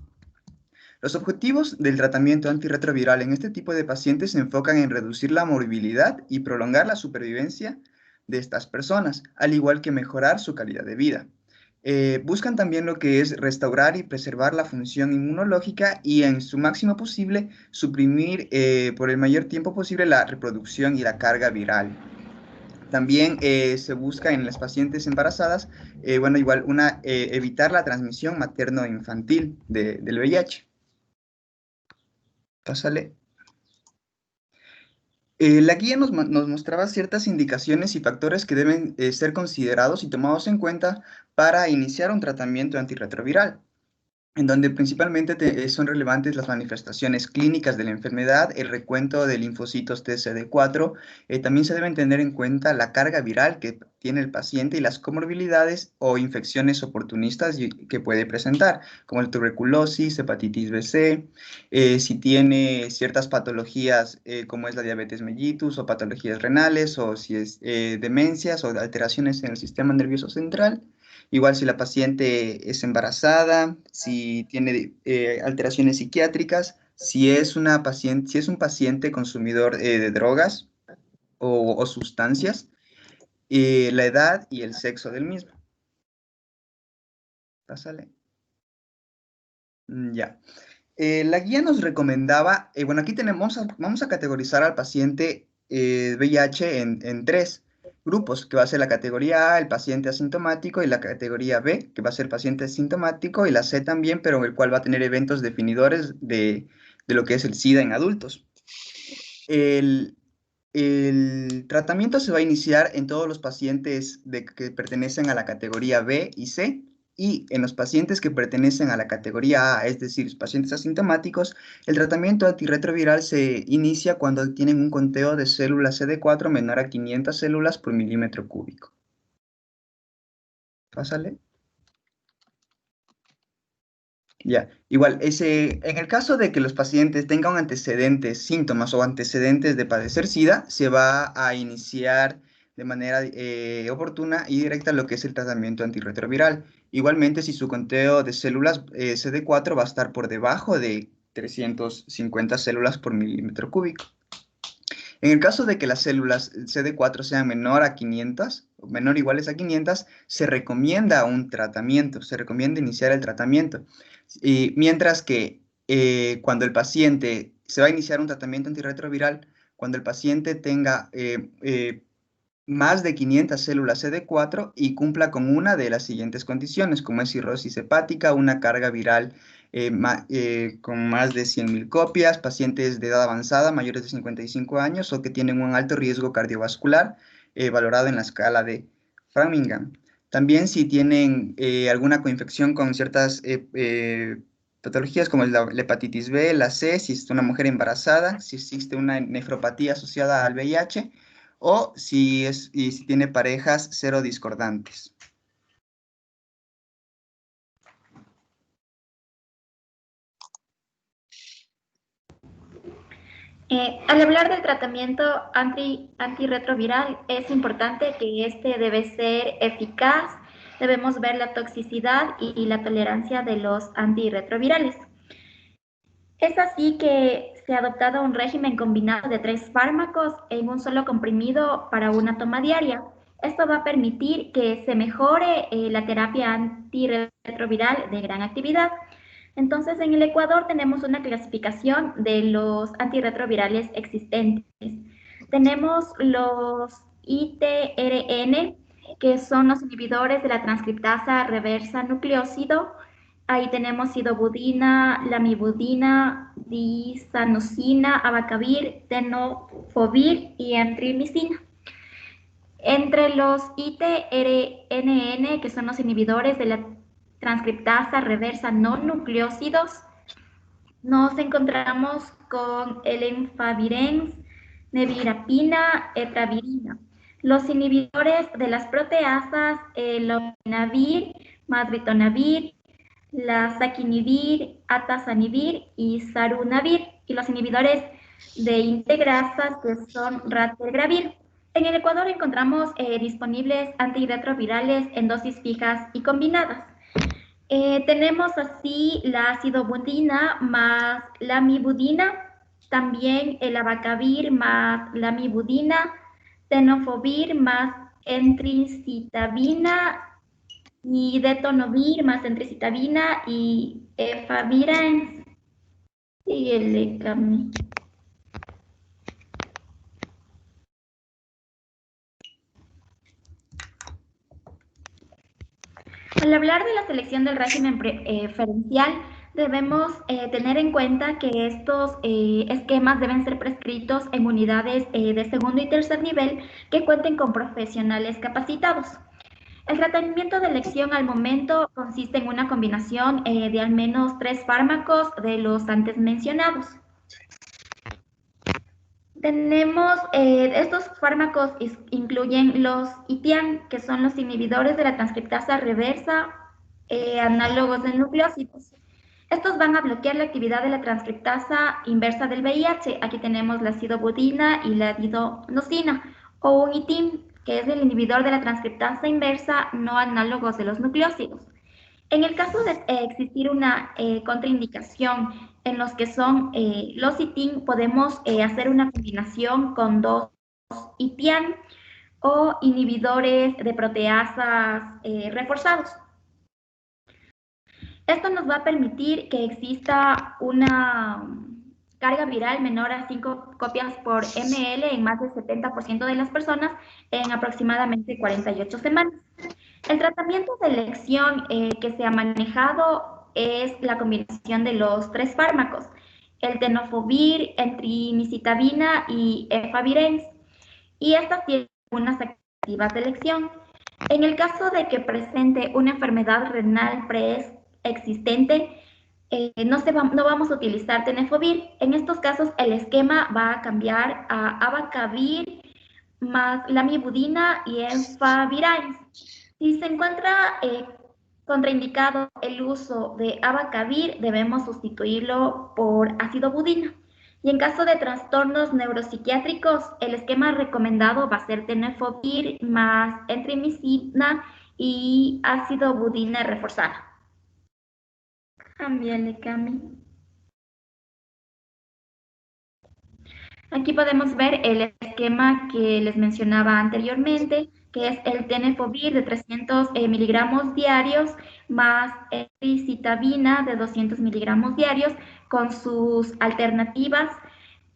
Los objetivos del tratamiento antirretroviral en este tipo de pacientes se enfocan en reducir la morbilidad y prolongar la supervivencia de estas personas, al igual que mejorar su calidad de vida. Buscan también lo que es restaurar y preservar la función inmunológica y en su máximo posible suprimir por el mayor tiempo posible la reproducción y la carga viral. También se busca en las pacientes embarazadas, bueno, igual evitar la transmisión materno-infantil del VIH. Pásale. La guía nos mostraba ciertas indicaciones y factores que deben ser considerados y tomados en cuenta para iniciar un tratamiento antirretroviral, en donde principalmente son relevantes las manifestaciones clínicas de la enfermedad, el recuento de linfocitos TCD4, también se deben tener en cuenta la carga viral que tiene el paciente y las comorbilidades o infecciones oportunistas que puede presentar, como la tuberculosis, hepatitis B-C, si tiene ciertas patologías como es la diabetes mellitus o patologías renales, o si es demencias o alteraciones en el sistema nervioso central. Igual si la paciente es embarazada, si tiene alteraciones psiquiátricas, si es un paciente consumidor de drogas o sustancias, la edad y el sexo del mismo. Pásale. Ya. La guía nos recomendaba, bueno, aquí vamos a categorizar al paciente VIH en 3 grupos, que va a ser la categoría A, el paciente asintomático, y la categoría B, que va a ser el paciente asintomático, y la C también, pero el cual va a tener eventos definidores de lo que es el SIDA en adultos. El tratamiento se va a iniciar en todos los pacientes que pertenecen a la categoría B y C, y en los pacientes que pertenecen a la categoría A, es decir, pacientes asintomáticos, el tratamiento antirretroviral se inicia cuando tienen un conteo de células CD4 menor a 500 células por milímetro cúbico. Pásale. Ya, igual, en el caso de que los pacientes tengan antecedentes, síntomas o antecedentes de padecer SIDA, se va a iniciar de manera oportuna y directa lo que es el tratamiento antirretroviral. Igualmente, si su conteo de células CD4 va a estar por debajo de 350 células por milímetro cúbico. En el caso de que las células CD4 sean menor a 500, o menor o iguales a 500, se recomienda un tratamiento, se recomienda iniciar el tratamiento. Y mientras que cuando el paciente se va a iniciar un tratamiento antirretroviral, cuando el paciente tenga más de 500 células CD4 y cumpla con una de las siguientes condiciones, como es cirrosis hepática, una carga viral con más de 100.000 copias, pacientes de edad avanzada, mayores de 55 años o que tienen un alto riesgo cardiovascular, valorado en la escala de Framingham. También si tienen alguna coinfección con ciertas patologías como la hepatitis B, la C, si es una mujer embarazada, si existe una nefropatía asociada al VIH, o si tiene parejas serodiscordantes.
Al hablar del tratamiento antirretroviral, es importante que este debe ser eficaz. Debemos ver la toxicidad y la tolerancia de los antirretrovirales. Es así que se ha adoptado un régimen combinado de 3 fármacos en un solo comprimido para una toma diaria. Esto va a permitir que se mejore la terapia antirretroviral de gran actividad. Entonces, en el Ecuador tenemos una clasificación de los antirretrovirales existentes. Tenemos los ITRN, que son los inhibidores de la transcriptasa reversa nucleósido. Ahí tenemos sidobudina, lamivudina, disanosina, abacavir, tenofovir y entrimicina. Entre los ITRNN, que son los inhibidores de la transcriptasa reversa no nucleósidos, nos encontramos con el enfavirenz, nevirapina, etravirina. Los inhibidores de las proteasas, el lopinavir, masritonavir, la saquinivir, atazanivir y sarunavir, y los inhibidores de integrasas que son ratelgravir. En el Ecuador encontramos disponibles antirretrovirales en dosis fijas y combinadas. Tenemos así la sidobudina más lamivudina, también el abacavir más lamivudina, tenofovir más entricitabina y detonavir más entricitabina y efavirenz y el lecami. Al hablar de la selección del régimen preferencial, debemos tener en cuenta que estos esquemas deben ser prescritos en unidades de segundo y tercer nivel que cuenten con profesionales capacitados. El tratamiento de elección al momento consiste en una combinación de al menos 3 fármacos de los antes mencionados. Tenemos, estos fármacos incluyen los ITIAN, que son los inhibidores de la transcriptasa reversa, análogos de nucleósidos. Estos van a bloquear la actividad de la transcriptasa inversa del VIH. Aquí tenemos la acidobudina y la adenosina, o un ITIM, que es el inhibidor de la transcriptasa inversa no análogos de los nucleósidos. En el caso de existir una contraindicación en los que son los ITIN, podemos hacer una combinación con 2 ITIAN o inhibidores de proteasas reforzados. Esto nos va a permitir que exista una carga viral menor a 5 copias por ml en más del 70% de las personas en aproximadamente 48 semanas. El tratamiento de elección que se ha manejado es la combinación de los 3 fármacos, el tenofovir, entrimicitabina y efavirenz, y estas tienen unas activas de elección. En el caso de que presente una enfermedad renal preexistente, no vamos a utilizar tenofovir. En estos casos, el esquema va a cambiar a abacavir más lamivudina y efavirenz. Si se encuentra contraindicado el uso de abacavir, debemos sustituirlo por acidobudina. Y en caso de trastornos neuropsiquiátricos, el esquema recomendado va a ser tenofovir más entrimicina y acidobudina reforzada. Cámbiale, Cami. Aquí podemos ver el esquema que les mencionaba anteriormente, que es el tenofovir de 300 miligramos diarios más citabina de 200 miligramos diarios con sus alternativas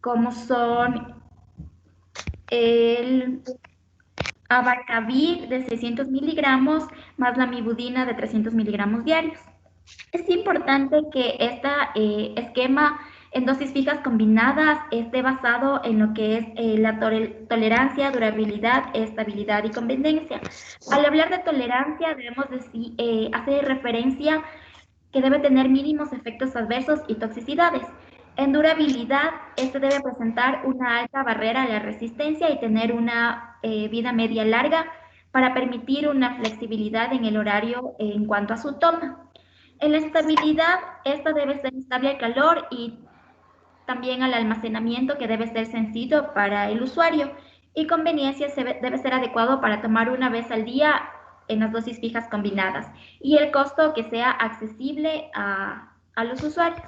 como son el abacavir de 600 miligramos más la lamivudina de 300 miligramos diarios. Es importante que este esquema en dosis fijas combinadas esté basado en lo que es la tolerancia, durabilidad, estabilidad y conveniencia. Al hablar de tolerancia debemos hacer referencia que debe tener mínimos efectos adversos y toxicidades. En durabilidad, este debe presentar una alta barrera a la resistencia y tener una vida media larga para permitir una flexibilidad en el horario en cuanto a su toma. En la estabilidad, esta debe ser estable al calor y también al almacenamiento, que debe ser sencillo para el usuario, y conveniencia debe ser adecuado para tomar una vez al día en las dosis fijas combinadas, y el costo que sea accesible a los usuarios.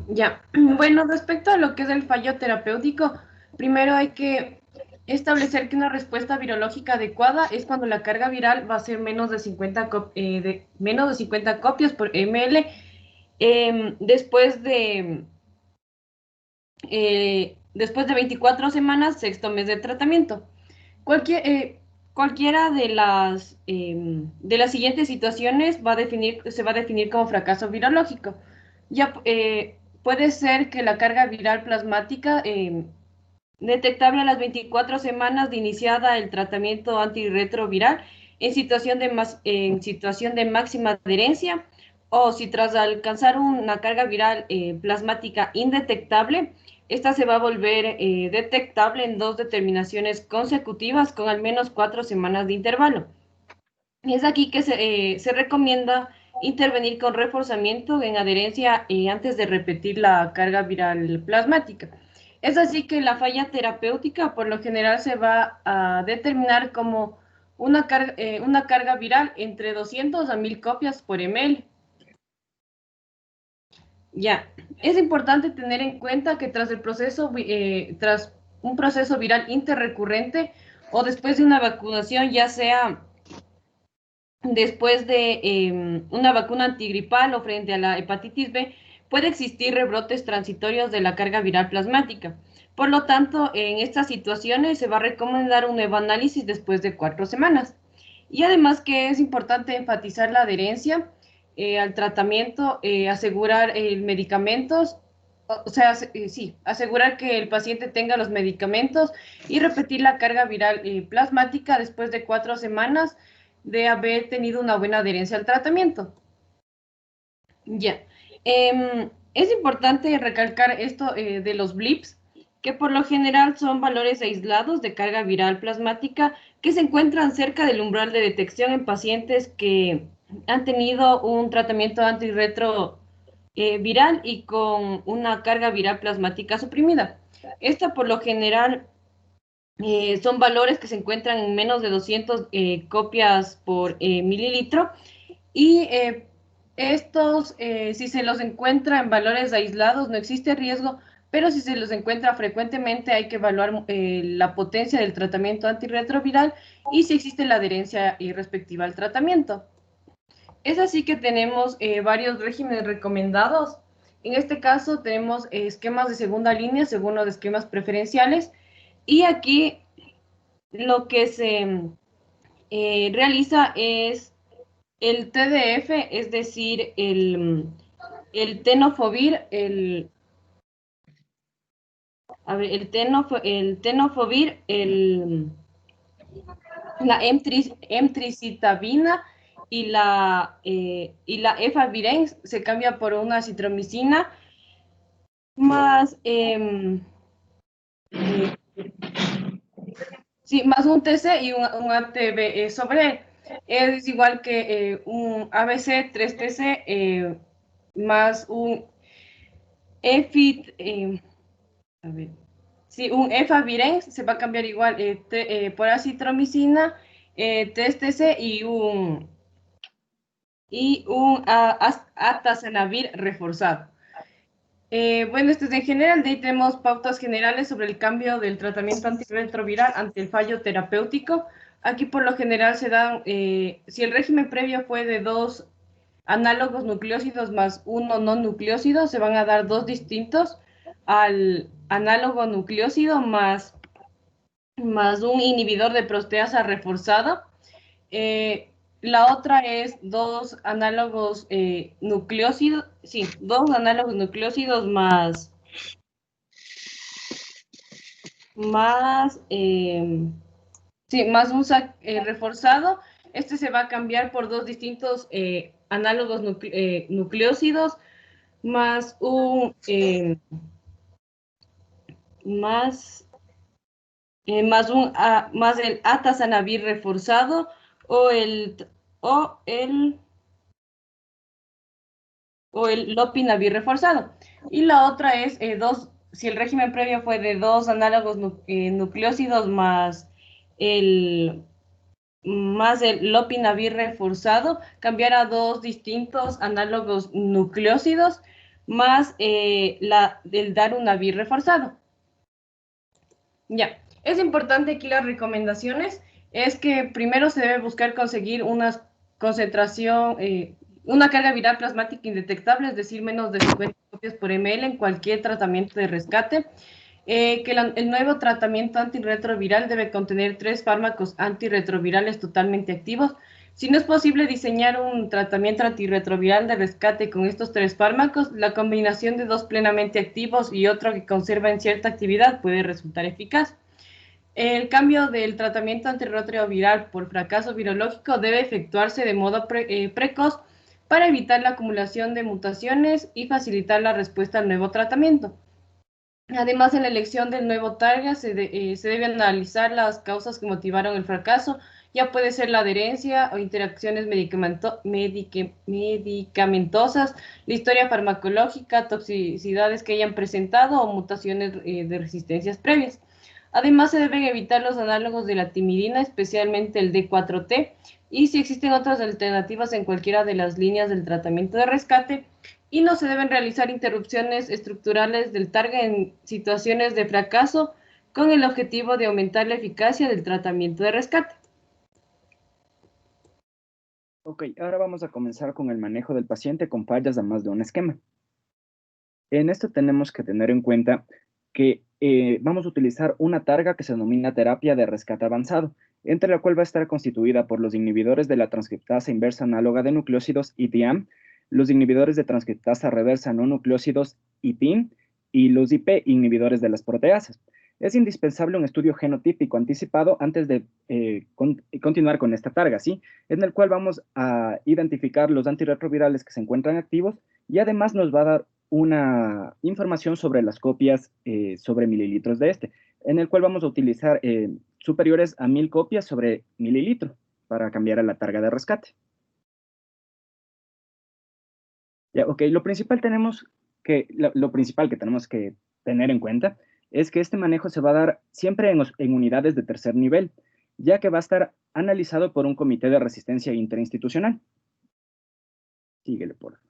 Ya, bueno, respecto a lo que es el fallo terapéutico, primero hay que establecer que una respuesta virológica adecuada es cuando la carga viral va a ser menos de 50 copias por ml después de 24 semanas, sexto mes de tratamiento. Cualquiera de las siguientes situaciones se va a definir como fracaso virológico. Ya puede ser que la carga viral plasmática detectable a las 24 semanas de iniciada el tratamiento antirretroviral en situación de máxima adherencia, o si tras alcanzar una carga viral plasmática indetectable, esta se va a volver detectable en 2 determinaciones consecutivas con al menos 4 semanas de intervalo. Y es aquí que se recomienda intervenir con reforzamiento en adherencia antes de repetir la carga viral plasmática. Es así que la falla terapéutica por lo general se va a determinar como una carga viral entre 200 a 1000 copias por ml. Ya, es importante tener en cuenta que tras un proceso viral interrecurrente o después de una vacunación, ya sea después de una vacuna antigripal o frente a la hepatitis B, puede existir rebrotes transitorios de la carga viral plasmática. Por lo tanto, en estas situaciones se va a recomendar un nuevo análisis después de 4 semanas. Y además que es importante enfatizar la adherencia al tratamiento, asegurar medicamentos, o sea, sí, asegurar que el paciente tenga los medicamentos y repetir la carga viral plasmática después de 4 semanas de haber tenido una buena adherencia al tratamiento. Ya. Es importante recalcar esto de los blips, que por lo general son valores aislados de carga viral plasmática que se encuentran cerca del umbral de detección en pacientes que han tenido un tratamiento antirretroviral y con una carga viral plasmática suprimida. Esta por lo general son valores que se encuentran en menos de 200 copias por mililitro y estos, si se los encuentra en valores aislados, no existe riesgo, pero si se los encuentra frecuentemente hay que evaluar la potencia del tratamiento antirretroviral y si existe la adherencia respectiva al tratamiento. Es así que tenemos varios regímenes recomendados. En este caso tenemos esquemas de segunda línea según los esquemas preferenciales y aquí lo que se realiza es el TDF, es decir, el tenofovir, tenofovir, la emtricitabina y la efavirenz se cambia por una acitromicina más más un TC y un ATB sobre es igual que un ABC 3TC más un EFIT, un efavirenz se va a cambiar igual por acitromicina, 3TC y un atazanavir reforzado. Bueno, esto es en general. De ahí tenemos pautas generales sobre el cambio del tratamiento antirretroviral ante el fallo terapéutico. Aquí por lo general se dan, si el régimen previo fue de 2 análogos nucleósidos más 1 no nucleósido, se van a dar 2 distintos al análogo nucleósido más un inhibidor de proteasa reforzado. La otra es 2 análogos nucleósidos, 2 análogos nucleósidos más un SAC reforzado. Este se va a cambiar por 2 distintos análogos nucleósidos más un más el atazanavir reforzado o el lopinavir reforzado. Y la otra es si el régimen previo fue de 2 análogos nucleósidos más el lopinavir reforzado, cambiar a 2 distintos análogos nucleósidos más el darunavir reforzado. Ya, es importante aquí las recomendaciones, es que primero se debe buscar conseguir una concentración, una carga viral plasmática indetectable, es decir, menos de 50 copias por ml en cualquier tratamiento de rescate. Que el nuevo tratamiento antirretroviral debe contener 3 fármacos antirretrovirales totalmente activos. Si no es posible diseñar un tratamiento antirretroviral de rescate con estos 3 fármacos, la combinación de 2 plenamente activos y otro que conserva en cierta actividad puede resultar eficaz. El cambio del tratamiento antirretroviral por fracaso virológico debe efectuarse de modo precoz para evitar la acumulación de mutaciones y facilitar la respuesta al nuevo tratamiento. Además, en la elección del nuevo target se debe analizar las causas que motivaron el fracaso. Ya puede ser la adherencia o interacciones medicamentosas, la historia farmacológica, toxicidades que hayan presentado o mutaciones de resistencias previas. Además, se deben evitar los análogos de la timidina, especialmente el D4T, y si existen otras alternativas en cualquiera de las líneas del tratamiento de rescate, y no se deben realizar interrupciones estructurales del target en situaciones de fracaso con el objetivo de aumentar la eficacia del tratamiento de rescate.
Ok, ahora vamos a comenzar con el manejo del paciente con fallas de más de un esquema. En esto tenemos que tener en cuenta que vamos a utilizar una targa que se denomina terapia de rescate avanzado, entre la cual va a estar constituida por los inhibidores de la transcriptasa inversa análoga de nucleósidos, ITIAM, los inhibidores de transcriptasa reversa no nucleósidos, ITIN, y los IP, inhibidores de las proteasas. Es indispensable un estudio genotípico anticipado antes de continuar con esta targa, ¿sí? En el cual vamos a identificar los antirretrovirales que se encuentran activos y además nos va a dar una información sobre las copias sobre mililitros de este, en el cual vamos a utilizar superiores a 1000 copias sobre mililitro para cambiar a la targa de rescate. Ya, ok, lo principal que tenemos que tener en cuenta es que este manejo se va a dar siempre en unidades de tercer nivel, ya que va a estar analizado por un comité de resistencia interinstitucional. Síguele, por favor.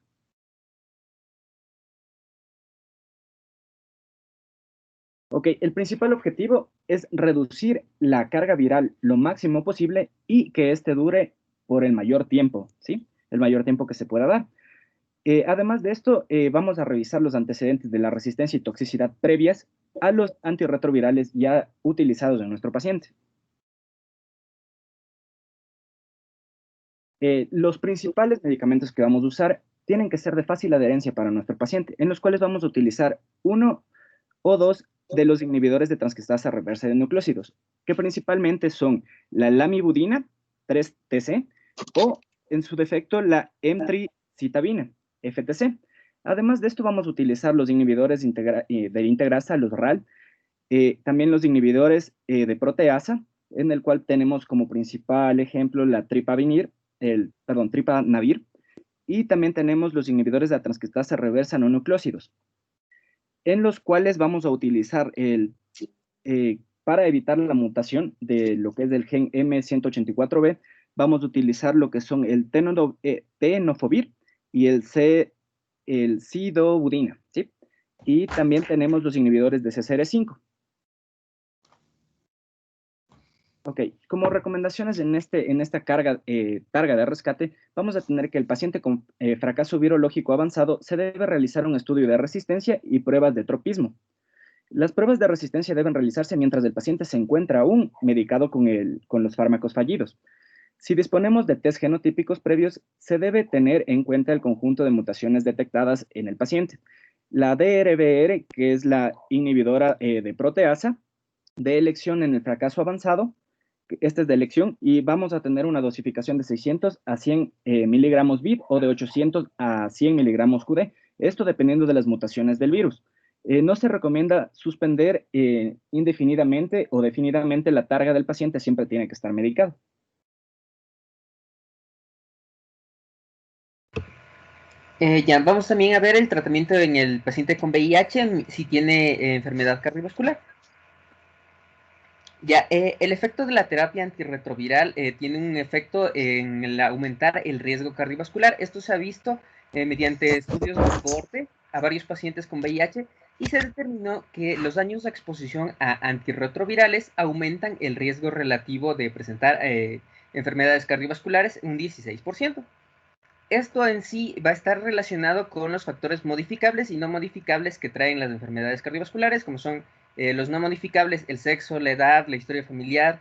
Ok, el principal objetivo es reducir la carga viral lo máximo posible y que éste dure por el mayor tiempo, ¿sí? El mayor tiempo que se pueda dar. Además de esto, vamos a revisar los antecedentes de la resistencia y toxicidad previas a los antirretrovirales ya utilizados en nuestro paciente. Los principales medicamentos que vamos a usar tienen que ser de fácil adherencia para nuestro paciente, en los cuales vamos a utilizar uno o dos de los inhibidores de transcriptasa reversa de nucleósidos, que principalmente son la lamivudina, 3-TC, o en su defecto la emtricitabina, FTC. Además de esto vamos a utilizar los inhibidores de integrasa, los RAL, también los inhibidores de proteasa, en el cual tenemos como principal ejemplo la tripanavir, y también tenemos los inhibidores de la transcriptasa reversa no nucleósidos, en los cuales vamos a utilizar para evitar la mutación de lo que es del gen M184B, vamos a utilizar lo que son el tenofovir y el cidobudina, ¿sí? Y también tenemos los inhibidores de CCR5. Ok, como recomendaciones en esta targa de rescate, vamos a tener que el paciente con fracaso virológico avanzado se debe realizar un estudio de resistencia y pruebas de tropismo. Las pruebas de resistencia deben realizarse mientras el paciente se encuentra aún medicado con los fármacos fallidos. Si disponemos de test genotípicos previos, se debe tener en cuenta el conjunto de mutaciones detectadas en el paciente. La DRBR, que es la inhibidora de proteasa, de elección en el fracaso avanzado, este es de elección, y vamos a tener una dosificación de 600 a 100 miligramos BID o de 800 a 100 miligramos QD, esto dependiendo de las mutaciones del virus. No se recomienda suspender indefinidamente o definidamente la targa del paciente, siempre tiene que estar medicado.
Ya, vamos también a ver el tratamiento en el paciente con VIH, si tiene enfermedad cardiovascular. Ya, el efecto de la terapia antirretroviral tiene un efecto en el aumentar el riesgo cardiovascular. Esto se ha visto mediante estudios de cohorte a varios pacientes con VIH y se determinó que los años de exposición a antirretrovirales aumentan el riesgo relativo de presentar enfermedades cardiovasculares un 16%. Esto en sí va a estar relacionado con los factores modificables y no modificables que traen las enfermedades cardiovasculares, como son los no modificables, el sexo, la edad, la historia familiar,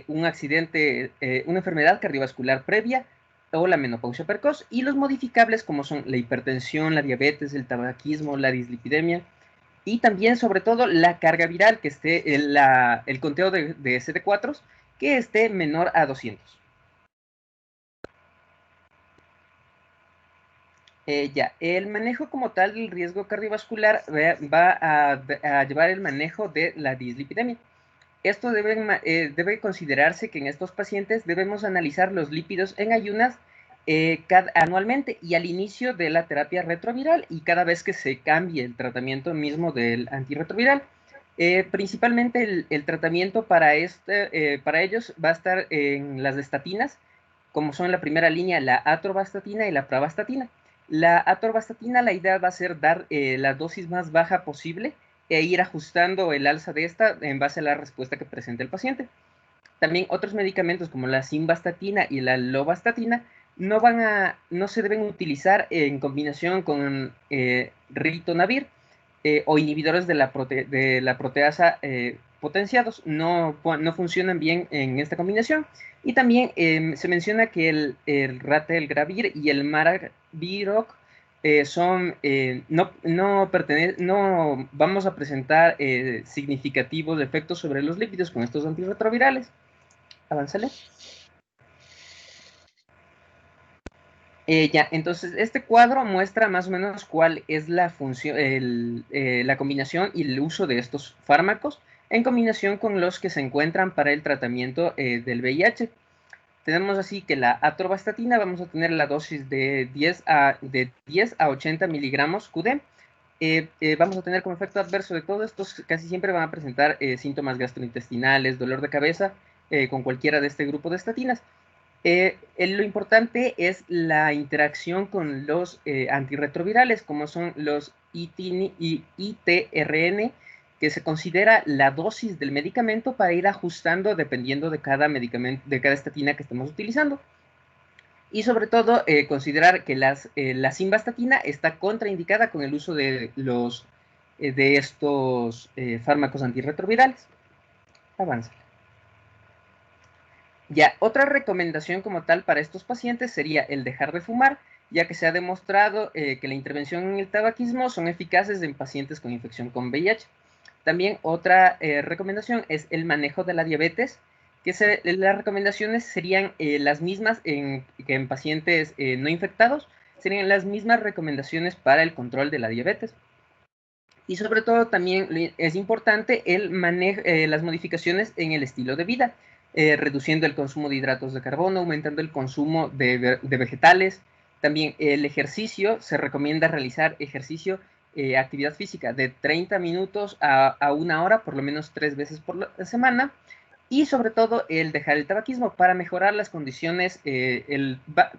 un accidente, una enfermedad cardiovascular previa o la menopausia precoz, y los modificables como son la hipertensión, la diabetes, el tabaquismo, la dislipidemia, y también sobre todo la carga viral, que esté el conteo de CD4 que esté menor a 200. Ya, el manejo como tal del riesgo cardiovascular va a llevar el manejo de la dislipidemia. Esto debe considerarse que en estos pacientes debemos analizar los lípidos en ayunas anualmente y al inicio de la terapia retroviral y cada vez que se cambie el tratamiento mismo del antirretroviral. Principalmente el tratamiento para ellos va a estar en las estatinas, como son la primera línea la atorvastatina y la pravastatina. La atorvastatina, la idea va a ser dar la dosis más baja posible e ir ajustando el alza de esta en base a la respuesta que presenta el paciente. También otros medicamentos como la simvastatina y la lovastatina no se deben utilizar en combinación con ritonavir, o inhibidores de la proteasa potenciados no funcionan bien en esta combinación. Y también se menciona que el ratelgravir y el maraviroc no vamos a presentar significativos efectos sobre los lípidos con estos antirretrovirales. Avánzale. Ya, entonces este cuadro muestra más o menos cuál es la función, la combinación y el uso de estos fármacos en combinación con los que se encuentran para el tratamiento del VIH. Tenemos así que la atorvastatina vamos a tener la dosis de 10 a 80 miligramos QD. Vamos a tener como efecto adverso de todos estos, casi siempre van a presentar síntomas gastrointestinales, dolor de cabeza, con cualquiera de este grupo de estatinas. Lo importante es la interacción con los antirretrovirales, como son los ITRN, que se considera la dosis del medicamento para ir ajustando dependiendo de cada medicamento, de cada estatina que estemos utilizando. Y sobre todo, considerar que la simvastatina está contraindicada con el uso de estos fármacos antirretrovirales. Avanza. Ya, otra recomendación como tal para estos pacientes sería el dejar de fumar, ya que se ha demostrado que la intervención en el tabaquismo son eficaces en pacientes con infección con VIH. También otra recomendación es el manejo de la diabetes, que las recomendaciones serían las mismas que en pacientes no infectados, serían las mismas recomendaciones para el control de la diabetes. Y sobre todo también es importante las modificaciones en el estilo de vida, reduciendo el consumo de hidratos de carbono, aumentando el consumo de vegetales. También el ejercicio, se recomienda realizar ejercicio, actividad física de 30 minutos a 1 hora, por lo menos 3 veces por semana. Y sobre todo el dejar el tabaquismo para mejorar las condiciones,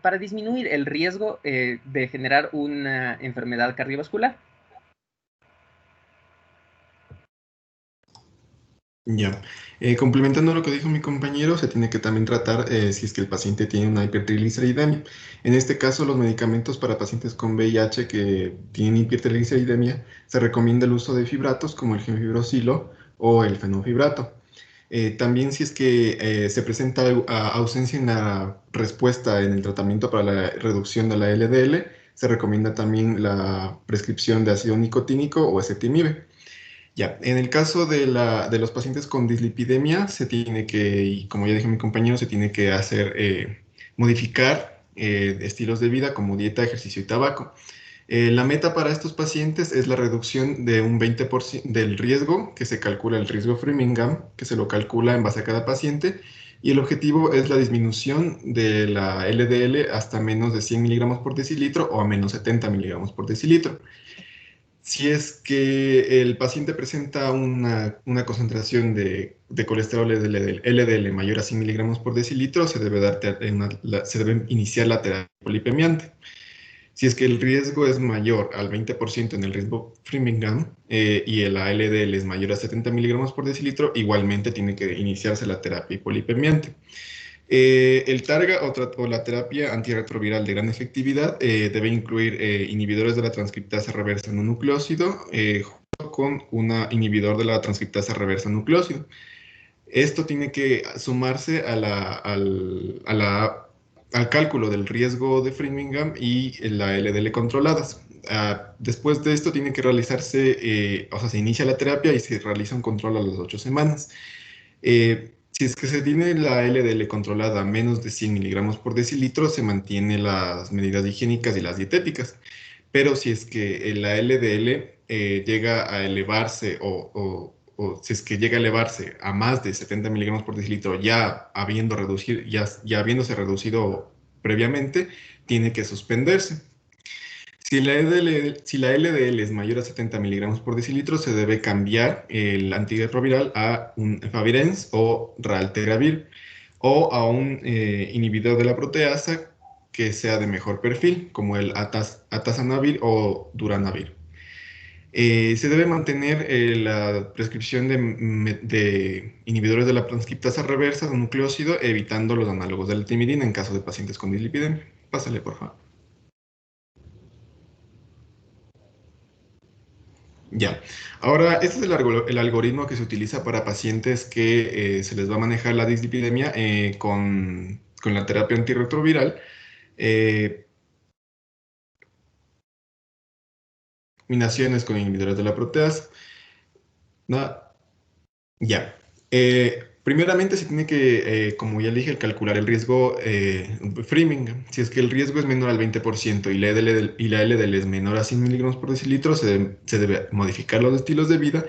para disminuir el riesgo de generar una enfermedad cardiovascular.
Ya. Complementando lo que dijo mi compañero, se tiene que también tratar si es que el paciente tiene una hipertrigliceridemia. En este caso, los medicamentos para pacientes con VIH que tienen hipertrigliceridemia, se recomienda el uso de fibratos como el gemfibrosilo o el fenofibrato. También si es que se presenta ausencia en la respuesta en el tratamiento para la reducción de la LDL, se recomienda también la prescripción de ácido nicotínico o ezetimibe. Ya, en el caso de los pacientes con dislipidemia, se tiene que, y como ya dije mi compañero, se tiene que modificar estilos de vida como dieta, ejercicio y tabaco. La meta para estos pacientes es la reducción de un 20% del riesgo, que se calcula el riesgo Framingham, que se lo calcula en base a cada paciente, y el objetivo es la disminución de la LDL hasta menos de 100 miligramos por decilitro o a menos 70 miligramos por decilitro. Si es que el paciente presenta una concentración de colesterol LDL mayor a 100 miligramos por decilitro, se debe iniciar la terapia polipemiante. Si es que el riesgo es mayor al 20% en el riesgo Framingham y el LDL es mayor a 70 miligramos por decilitro, igualmente tiene que iniciarse la terapia polipemiante. El TARGA o la terapia antirretroviral de gran efectividad debe incluir inhibidores de la transcriptasa reversa no nucleócido junto con un inhibidor de la transcriptasa reversa nucleócido. Esto tiene que sumarse al cálculo del riesgo de Framingham y la LDL controladas. Después de esto tiene que realizarse, o sea, se inicia la terapia y se realiza un control a las 8 semanas. Si es que se tiene la LDL controlada a menos de 100 miligramos por decilitro, se mantienen las medidas higiénicas y las dietéticas. Pero si es que la LDL llega a elevarse o si es que llega a elevarse a más de 70 miligramos por decilitro, ya habiéndose reducido previamente, tiene que suspenderse. Si la LDL es mayor a 70 miligramos por decilitro, se debe cambiar el antirretroviral a un efavirenz o raltegravir o a un inhibidor de la proteasa que sea de mejor perfil, como el atazanavir o duranavir. Se debe mantener la prescripción de inhibidores de la transcriptasa reversa de nucleócido, evitando los análogos de la timidina en caso de pacientes con dislipidemia. Pásale, por favor. Ya. Ahora, este es el algoritmo que se utiliza para pacientes que se les va a manejar la dislipidemia con la terapia antirretroviral. Combinaciones con inhibidores de la proteasa. ¿No? Ya. Primeramente se tiene que, como ya le dije, calcular el riesgo Framing. Si es que el riesgo es menor al 20% y la LDL es menor a 100 miligramos por decilitro, se debe modificar los estilos de vida.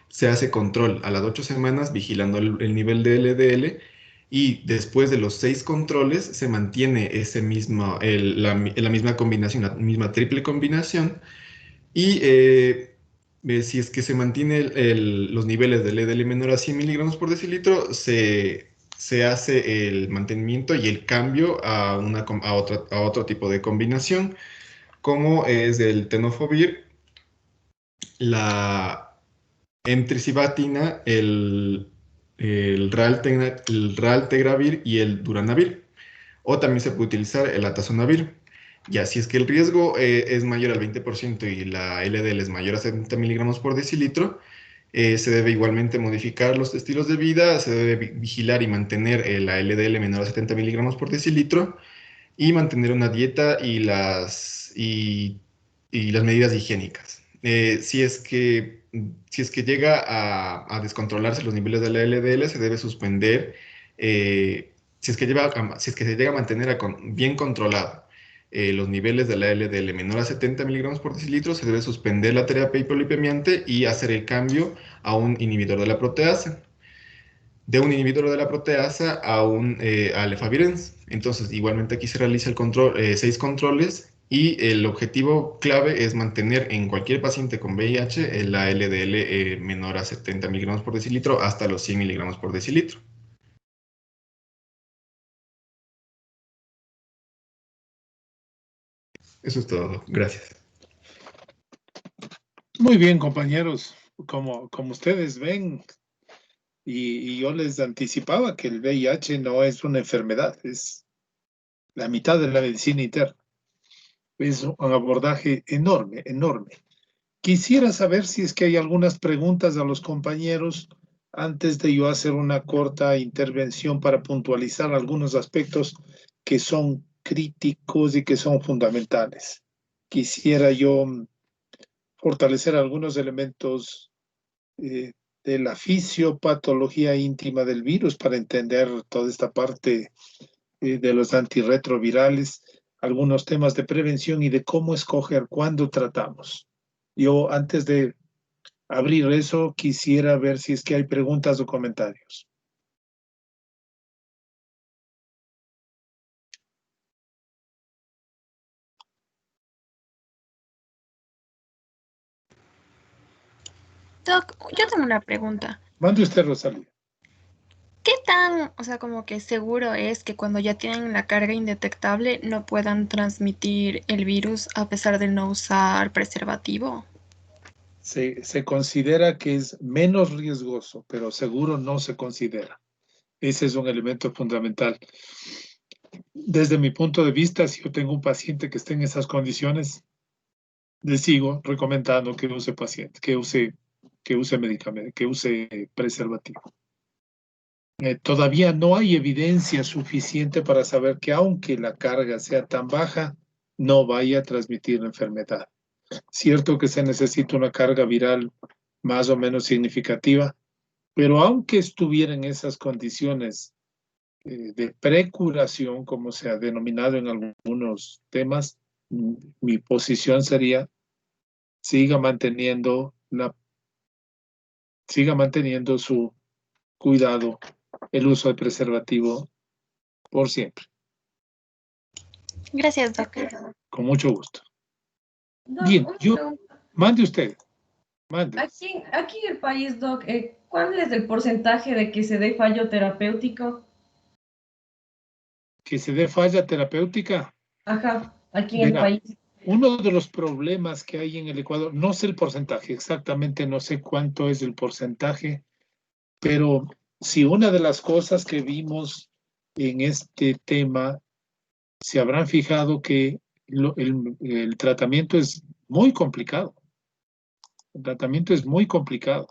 Se hace control a las 8 semanas vigilando el nivel de LDL y después de los 6 controles se mantiene la misma combinación, la misma triple combinación y si es que se mantiene los niveles de LDL menor a 100 miligramos por decilitro, se hace el mantenimiento y el cambio a otro tipo de combinación, como es el tenofovir, la emtricibatina, el raltegravir y el duranavir. O también se puede utilizar el atazonavir. Ya, si es que el riesgo es mayor al 20% y la LDL es mayor a 70 miligramos por decilitro, se debe igualmente modificar los estilos de vida, se debe vigilar y mantener la LDL menor a 70 miligramos por decilitro y mantener una dieta y las medidas higiénicas. Si es que llega a descontrolarse los niveles de la LDL, se debe suspender. Si es que se llega a mantener bien controlado los niveles de la LDL menor a 70 miligramos por decilitro, se debe suspender la terapia hipolipemiante y hacer el cambio a un inhibidor de la proteasa. De un inhibidor de la proteasa al efavirenz. Entonces, igualmente aquí se realiza el control, 6 controles y el objetivo clave es mantener en cualquier paciente con VIH la LDL menor a 70 miligramos por decilitro hasta los 100 miligramos por decilitro. Eso es todo. Gracias.
Muy bien, compañeros. Como ustedes ven, y yo les anticipaba que el VIH no es una enfermedad, es la mitad de la medicina interna. Es un abordaje enorme, enorme. Quisiera saber si es que hay algunas preguntas a los compañeros antes de yo hacer una corta intervención para puntualizar algunos aspectos que son críticos y que son fundamentales. Quisiera yo fortalecer algunos elementos de la fisiopatología íntima del virus para entender toda esta parte de los antirretrovirales, algunos temas de prevención y de cómo escoger cuándo tratamos. Yo, antes de abrir eso, quisiera ver si es que hay preguntas o comentarios.
Doc, yo tengo una pregunta.
Mande usted, Rosalía.
¿Qué tan, o sea, como que seguro es que cuando ya tienen la carga indetectable no puedan transmitir el virus a pesar de no usar preservativo?
Se considera que es menos riesgoso, pero seguro no se considera. Ese es un elemento fundamental. Desde mi punto de vista, si yo tengo un paciente que esté en esas condiciones, le sigo recomendando que use medicamento, que use preservativo. Todavía no hay evidencia suficiente para saber que aunque la carga sea tan baja, no vaya a transmitir la enfermedad. Cierto que se necesita una carga viral más o menos significativa, pero aunque estuviera en esas condiciones de precuración, como se ha denominado en algunos temas, mi posición sería siga manteniendo su cuidado, el uso de preservativo por siempre.
Gracias, Doc.
Con mucho gusto.
Doc,
Bien,
pregunta.
mande usted. Mande.
Aquí en el país, Doc, ¿cuál es el porcentaje de que se dé fallo terapéutico?
¿Que se dé falla terapéutica?
Ajá, aquí en el país.
Uno de los problemas que hay en el Ecuador, no sé el porcentaje, exactamente no sé cuánto es el porcentaje, pero si una de las cosas que vimos en este tema, se habrán fijado que el tratamiento es muy complicado. El tratamiento es muy complicado.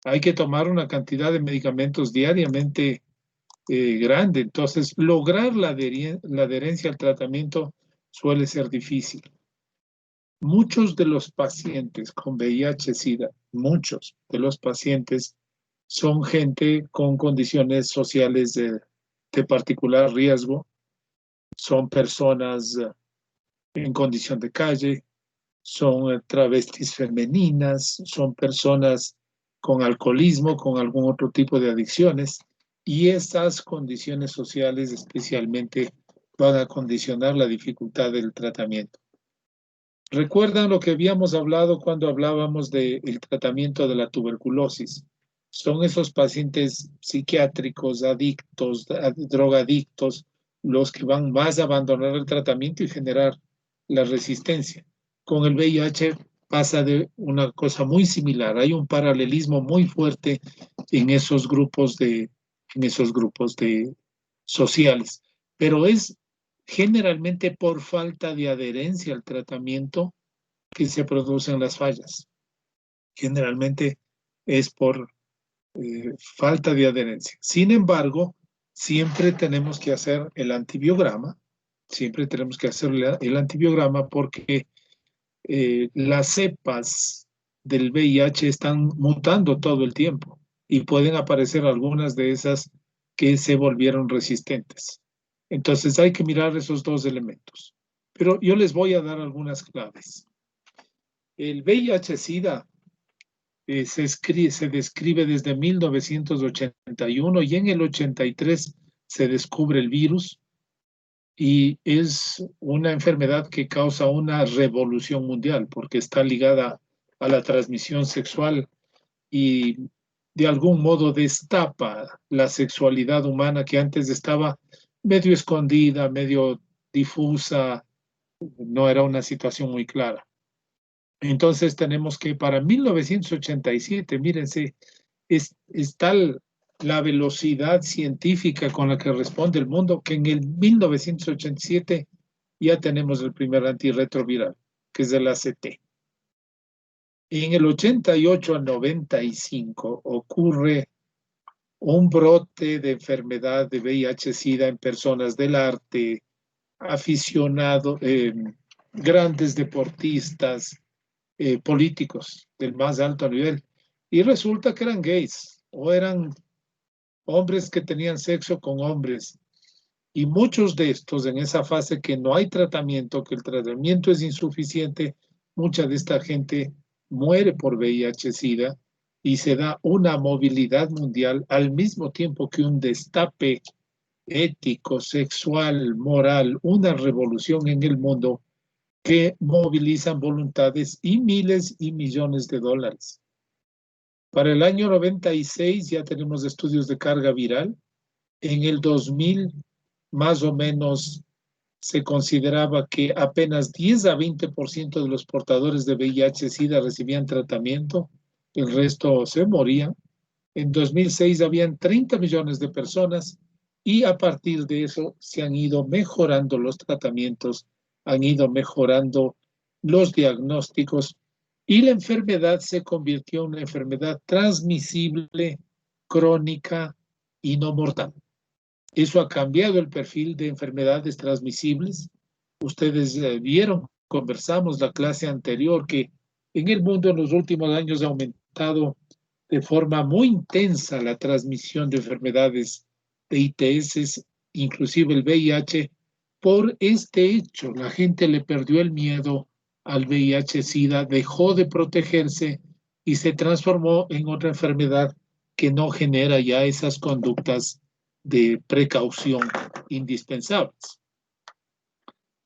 Hay que tomar una cantidad de medicamentos diariamente grande. Entonces, lograr la adherencia al tratamiento suele ser difícil. Muchos de los pacientes con VIH-Sida, muchos de los pacientes son gente con condiciones sociales de particular riesgo, son personas en condición de calle, son travestis femeninas, son personas con alcoholismo, con algún otro tipo de adicciones, y esas condiciones sociales especialmente van a condicionar la dificultad del tratamiento. ¿Recuerdan lo que habíamos hablado cuando hablábamos del tratamiento de la tuberculosis? Son esos pacientes psiquiátricos, adictos, drogadictos, los que van más a abandonar el tratamiento y generar la resistencia. Con el VIH pasa de una cosa muy similar. Hay un paralelismo muy fuerte en esos grupos sociales, pero es generalmente por falta de adherencia al tratamiento que se producen las fallas. Generalmente es por falta de adherencia. Sin embargo, siempre tenemos que hacer el antibiograma, porque las cepas del VIH están mutando todo el tiempo y pueden aparecer algunas de esas que se volvieron resistentes. Entonces hay que mirar esos dos elementos. Pero yo les voy a dar algunas claves. El VIH-Sida se describe desde 1981 y en el 83 se descubre el virus y es una enfermedad que causa una revolución mundial porque está ligada a la transmisión sexual y de algún modo destapa la sexualidad humana que antes estaba medio escondida, medio difusa, no era una situación muy clara. Entonces tenemos que para 1987, mírense, es tal la velocidad científica con la que responde el mundo que en el 1987 ya tenemos el primer antirretroviral, que es el ACT. En el 88 al 95 ocurre un brote de enfermedad de VIH-Sida en personas del arte, aficionados, grandes deportistas, políticos del más alto nivel. Y resulta que eran gays o eran hombres que tenían sexo con hombres. Y muchos de estos en esa fase que no hay tratamiento, que el tratamiento es insuficiente, mucha de esta gente muere por VIH-Sida y se da una movilidad mundial al mismo tiempo que un destape ético, sexual, moral, una revolución en el mundo que movilizan voluntades y miles y millones de dólares. Para el año 96 ya tenemos estudios de carga viral. En el 2000 más o menos se consideraba que apenas 10 a 20% de los portadores de VIH-Sida recibían tratamiento, el resto se morían. En 2006 habían 30 millones de personas y a partir de eso se han ido mejorando los tratamientos, han ido mejorando los diagnósticos y la enfermedad se convirtió en una enfermedad transmisible, crónica y no mortal. Eso ha cambiado el perfil de enfermedades transmisibles. Ustedes vieron, conversamos la clase anterior, que en el mundo en los últimos años ha aumentado de forma muy intensa la transmisión de enfermedades de ITS, inclusive el VIH, por este hecho. La gente le perdió el miedo al VIH-Sida, dejó de protegerse y se transformó en otra enfermedad que no genera ya esas conductas de precaución indispensables.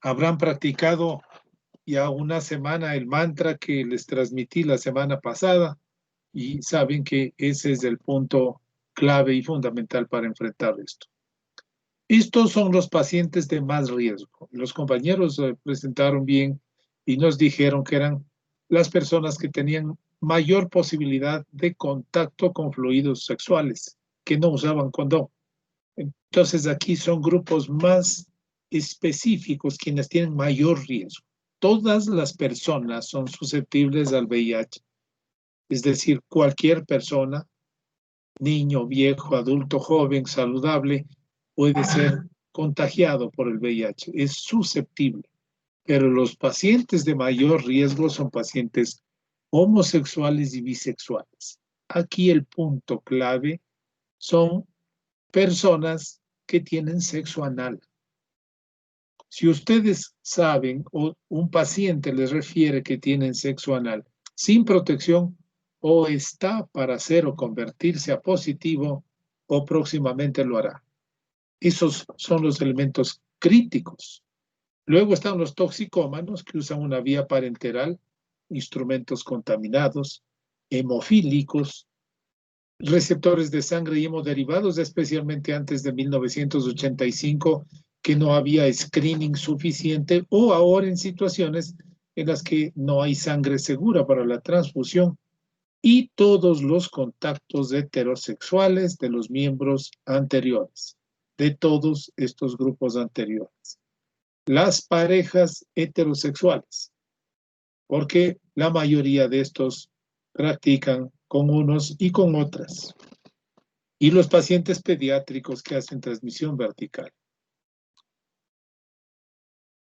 Habrán practicado ya una semana el mantra que les transmití la semana pasada y saben que ese es el punto clave y fundamental para enfrentar esto. Estos son los pacientes de más riesgo. Los compañeros presentaron bien y nos dijeron que eran las personas que tenían mayor posibilidad de contacto con fluidos sexuales, que no usaban condón. Entonces aquí son grupos más específicos quienes tienen mayor riesgo. Todas las personas son susceptibles al VIH, Es decir, cualquier persona, niño, viejo, adulto, joven, saludable, puede ser contagiado por el VIH. Es susceptible. Pero los pacientes de mayor riesgo son pacientes homosexuales y bisexuales. Aquí el punto clave son personas que tienen sexo anal. Si ustedes saben o un paciente les refiere que tienen sexo anal sin protección, o está para hacer o convertirse a positivo o próximamente lo hará. Esos son los elementos críticos. Luego están los toxicómanos que usan una vía parenteral, instrumentos contaminados, hemofílicos, receptores de sangre y hemoderivados, especialmente antes de 1985, que no había screening suficiente, o ahora en situaciones en las que no hay sangre segura para la transfusión, y todos los contactos heterosexuales de los miembros anteriores, de todos estos grupos anteriores. Las parejas heterosexuales, porque la mayoría de estos practican con unos y con otras. Y los pacientes pediátricos que hacen transmisión vertical.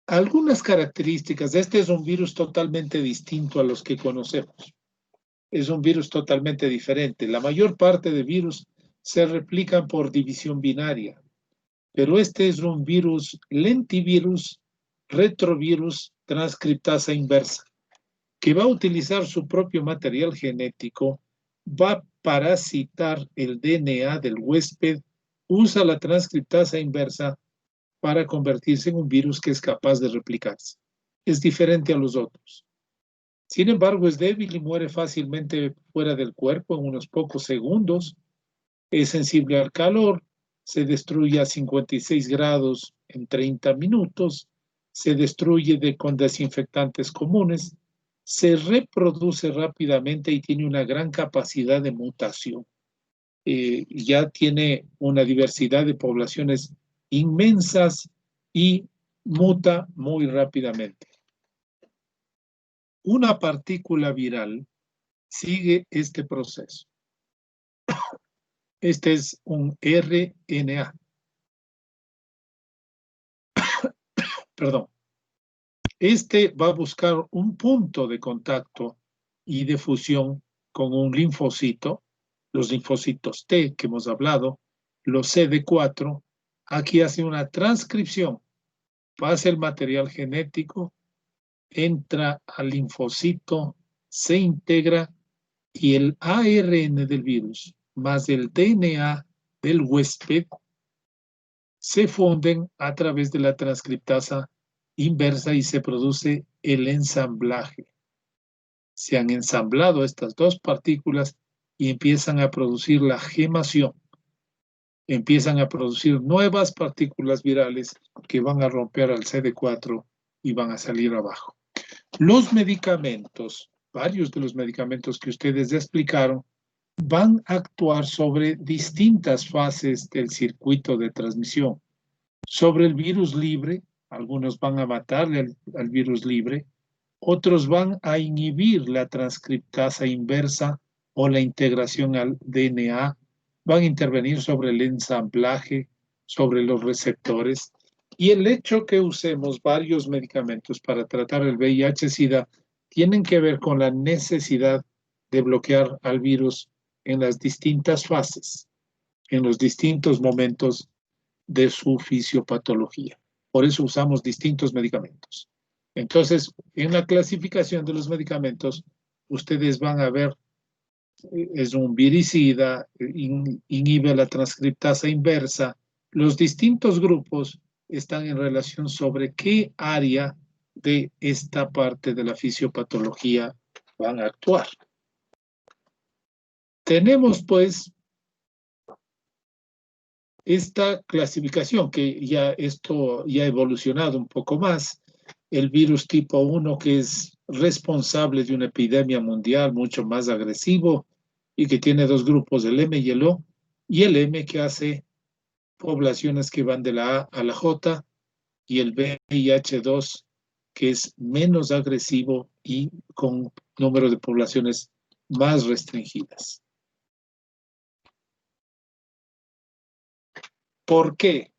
Algunas características, este es un virus totalmente distinto a los que conocemos. Es un virus totalmente diferente. La mayor parte de virus se replican por división binaria, pero este es un virus lentivirus, retrovirus, transcriptasa inversa, que va a utilizar su propio material genético, va a parasitar el DNA del huésped, usa la transcriptasa inversa para convertirse en un virus que es capaz de replicarse. Es diferente a los otros. Sin embargo, es débil y muere fácilmente fuera del cuerpo en unos pocos segundos. Es sensible al calor, se destruye a 56 grados en 30 minutos, se destruye con desinfectantes comunes, se reproduce rápidamente y tiene una gran capacidad de mutación. Ya tiene una diversidad de poblaciones inmensas y muta muy rápidamente. Una partícula viral sigue este proceso. Este es un RNA. Perdón. Este va a buscar un punto de contacto y de fusión con un linfocito, los linfocitos T que hemos hablado, los CD4. Aquí hace una transcripción, pasa el material genético, entra al linfocito, se integra y el ARN del virus más el DNA del huésped se funden a través de la transcriptasa inversa y se produce el ensamblaje. Se han ensamblado estas dos partículas y empiezan a producir la gemación. Empiezan a producir nuevas partículas virales que van a romper al CD4 y van a salir abajo. Los medicamentos, varios de los medicamentos que ustedes ya explicaron, van a actuar sobre distintas fases del circuito de transmisión. Sobre el virus libre, algunos van a matarle al virus libre, otros van a inhibir la transcriptasa inversa o la integración al DNA, van a intervenir sobre el ensamblaje, sobre los receptores. Y el hecho que usemos varios medicamentos para tratar el VIH-Sida tienen que ver con la necesidad de bloquear al virus en las distintas fases, en los distintos momentos de su fisiopatología. Por eso usamos distintos medicamentos. Entonces, en la clasificación de los medicamentos, ustedes van a ver, es un viricida, inhibe la transcriptasa inversa. Los distintos grupos están en relación sobre qué área de esta parte de la fisiopatología van a actuar. Tenemos pues esta clasificación que ya esto ya ha evolucionado un poco más. El virus tipo 1 que es responsable de una epidemia mundial mucho más agresivo y que tiene dos grupos, el M y el O, y el M que hace poblaciones que van de la A a la J, y el VIH2 que es menos agresivo y con número de poblaciones más restringidas. ¿Por qué?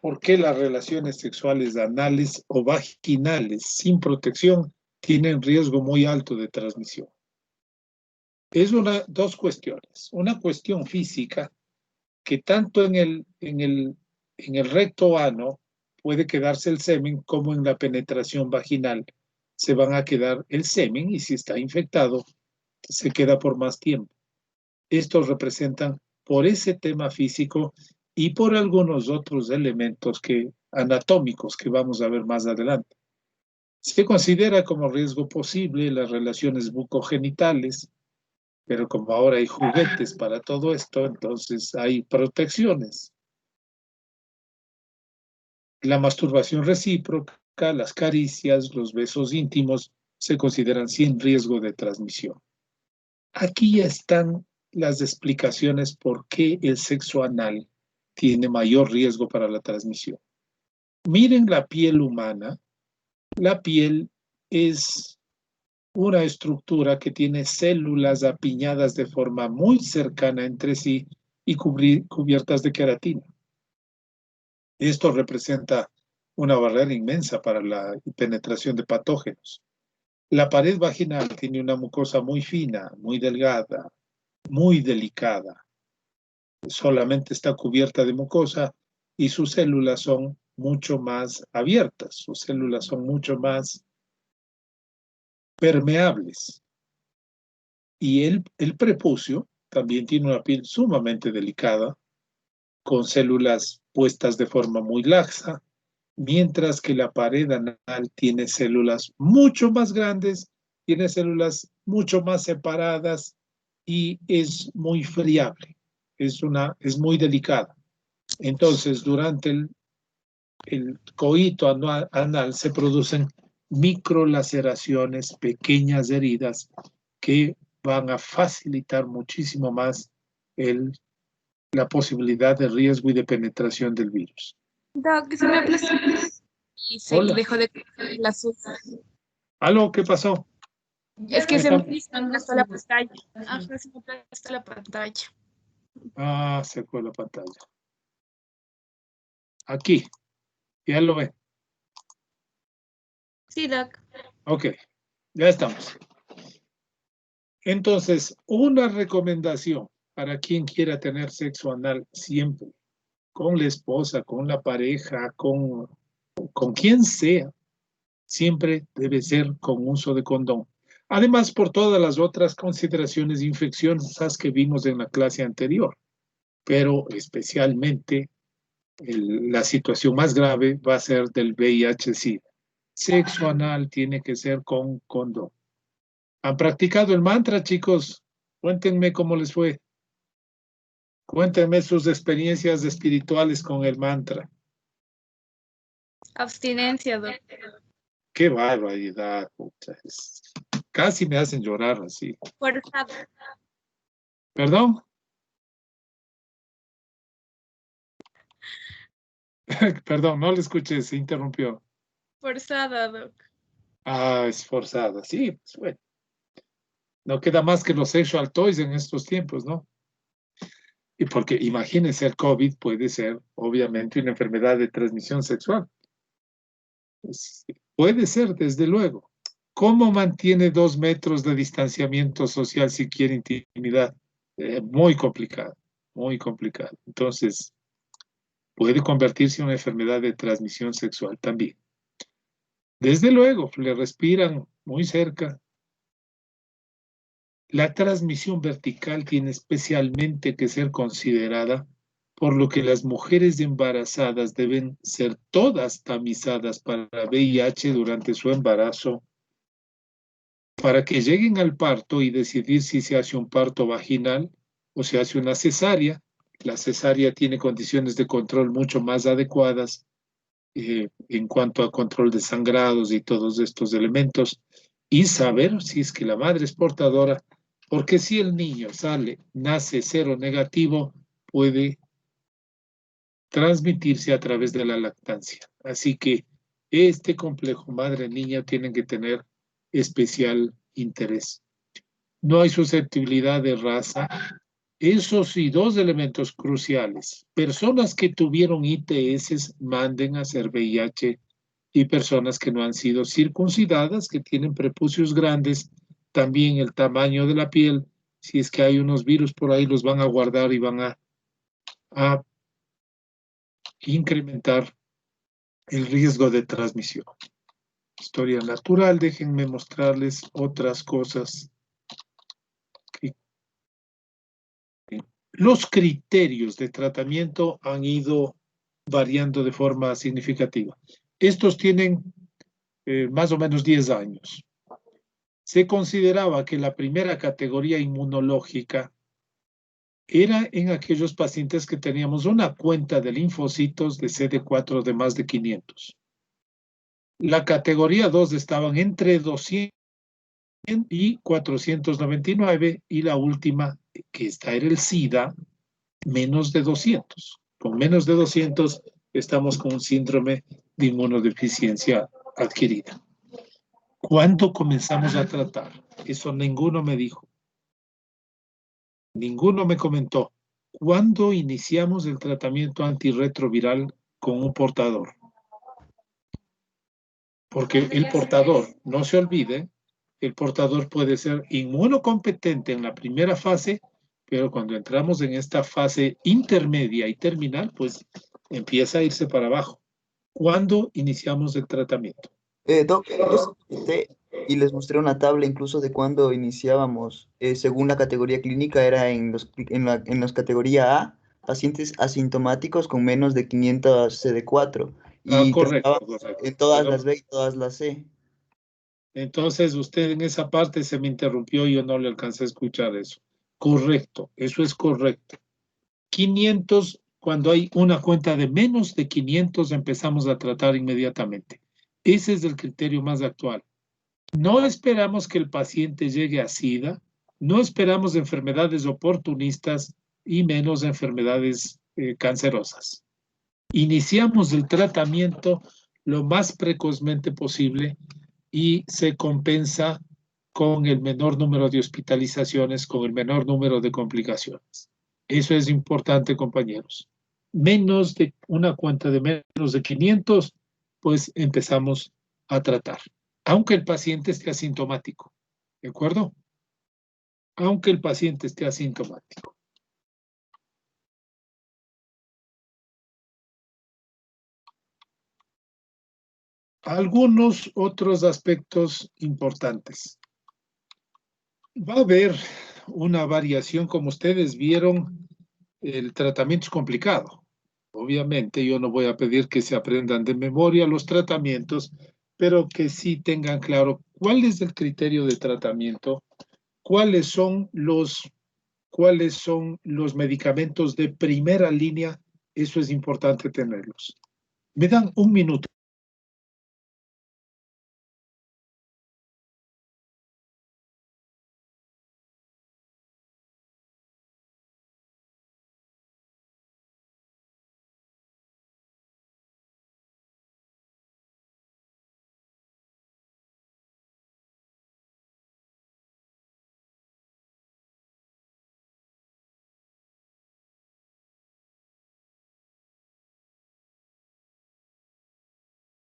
¿Por qué las relaciones sexuales anales o vaginales sin protección tienen riesgo muy alto de transmisión? Es dos cuestiones. Una cuestión física, que tanto en el recto ano puede quedarse el semen, como en la penetración vaginal se van a quedar el semen, y si está infectado, se queda por más tiempo. Estos representan por ese tema físico y por algunos otros elementos anatómicos que vamos a ver más adelante. Se considera como riesgo posible las relaciones bucogenitales, pero como ahora hay juguetes para todo esto, entonces hay protecciones. La masturbación recíproca, las caricias, los besos íntimos se consideran sin riesgo de transmisión. Aquí están las explicaciones por qué el sexo anal tiene mayor riesgo para la transmisión. Miren la piel humana. La piel es una estructura que tiene células apiñadas de forma muy cercana entre sí y cubiertas de queratina. Esto representa una barrera inmensa para la penetración de patógenos. La pared vaginal tiene una mucosa muy fina, muy delgada, muy delicada. Solamente está cubierta de mucosa y sus células son mucho más abiertas, sus células son mucho más permeables. Y el prepucio también tiene una piel sumamente delicada, con células puestas de forma muy laxa, mientras que la pared anal tiene células mucho más grandes, tiene células mucho más separadas y es muy friable, es muy delicada. Entonces, durante el coito anal se producen microlaceraciones, pequeñas heridas que van a facilitar muchísimo más la posibilidad de riesgo y de penetración del virus.
Doc, se me aplastó y se
Hola.
dejó de la azul.
¿Aló? ¿Qué pasó?
Es que se me aplastó la pantalla. Ajá, se me aplastó la pantalla.
Ah, se fue la pantalla. Aquí. ¿Ya lo ven?
Sí, Doc.
Ok, ya estamos. Entonces, una recomendación para quien quiera tener sexo anal siempre, con la esposa, con la pareja, con quien sea, siempre debe ser con uso de condón. Además, por todas las otras consideraciones infecciosas que vimos en la clase anterior, pero especialmente la situación más grave va a ser del VIH-Sida. Sexo anal tiene que ser con condón. ¿Han practicado el mantra, chicos? Cuéntenme cómo les fue. Cuéntenme sus experiencias espirituales con el mantra.
Abstinencia, Doc.
Qué barbaridad, pucha. Casi me hacen llorar así.
Forzado.
¿Perdón? Perdón, no le escuché, se interrumpió.
Forzada, Doc.
Ah, es forzada. Sí, pues bueno. No queda más que los sexual toys en estos tiempos, ¿no? Y porque imagínense, el COVID puede ser, obviamente, una enfermedad de transmisión sexual. Pues, puede ser, desde luego. ¿Cómo mantiene 2 metros de distanciamiento social si quiere intimidad? Muy complicado, muy complicado. Entonces, puede convertirse en una enfermedad de transmisión sexual también. Desde luego, le respiran muy cerca. La transmisión vertical tiene especialmente que ser considerada, por lo que las mujeres embarazadas deben ser todas tamizadas para VIH durante su embarazo, para que lleguen al parto y decidir si se hace un parto vaginal o se hace una cesárea. La cesárea tiene condiciones de control mucho más adecuadas en cuanto a control de sangrados y todos estos elementos, y saber si es que la madre es portadora, porque si el niño nace cero negativo, puede transmitirse a través de la lactancia. Así que este complejo madre-niña tienen que tener especial interés. no hay susceptibilidad de raza. Esos y dos elementos cruciales. Personas que tuvieron ITS manden a hacer VIH y personas que no han sido circuncidadas, que tienen prepucios grandes, también el tamaño de la piel. Si es que hay unos virus por ahí, los van a guardar y van a incrementar el riesgo de transmisión. Historia natural, déjenme mostrarles otras cosas. Los criterios de tratamiento han ido variando de forma significativa. Estos tienen más o menos 10 años. Se consideraba que la primera categoría inmunológica era en aquellos pacientes que teníamos una cuenta de linfocitos de CD4 de más de 500. La categoría 2 estaban entre 200 y 499, y la última, que esta era el SIDA, menos de 200. Con menos de 200 estamos con un síndrome de inmunodeficiencia adquirida. ¿Cuándo comenzamos a tratar? Eso ninguno me dijo. Ninguno me comentó. ¿Cuándo iniciamos el tratamiento antirretroviral con un portador? Porque el portador, no se olvide, el portador puede ser inmunocompetente en la primera fase, pero cuando entramos en esta fase intermedia y terminal, pues empieza a irse para abajo. ¿Cuándo iniciamos el tratamiento?
Doc, yo y les mostré una tabla incluso de cuando iniciábamos. Según la categoría clínica, era en los categoría A, pacientes asintomáticos con menos de 500 CD4. Y
Correcto.
en todas las B y todas las C.
Entonces, usted en esa parte se me interrumpió y yo no le alcancé a escuchar eso. Correcto, eso es correcto. 500, cuando hay una cuenta de menos de 500, empezamos a tratar inmediatamente. Ese es el criterio más actual. No esperamos que el paciente llegue a SIDA, no esperamos enfermedades oportunistas y menos enfermedades cancerosas. Iniciamos el tratamiento lo más precozmente posible y se compensa con el menor número de hospitalizaciones, con el menor número de complicaciones. Eso es importante, compañeros. Menos de una cuenta de menos de 500, pues empezamos a tratar. Aunque el paciente esté asintomático. ¿De acuerdo? Aunque el paciente esté asintomático. Algunos otros aspectos importantes. Va a haber una variación, como ustedes vieron, el tratamiento es complicado. Obviamente yo no voy a pedir que se aprendan de memoria los tratamientos, pero que sí tengan claro cuál es el criterio de tratamiento, cuáles son los medicamentos de primera línea. Eso es importante tenerlos. Me dan un minuto.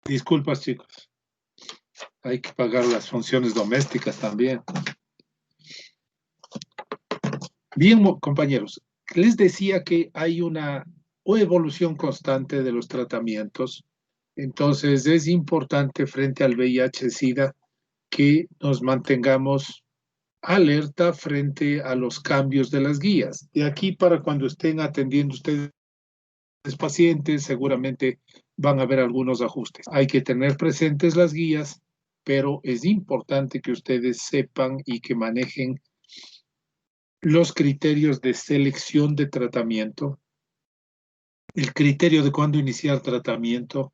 Disculpas, chicos. Hay que pagar las funciones domésticas también. Bien, compañeros, les decía que hay una evolución constante de los tratamientos. Entonces, es importante frente al VIH-Sida que nos mantengamos alerta frente a los cambios de las guías. De aquí para cuando estén atendiendo ustedes pacientes, seguramente van a haber algunos ajustes. Hay que tener presentes las guías, pero es importante que ustedes sepan y que manejen los criterios de selección de tratamiento, el criterio de cuándo iniciar tratamiento,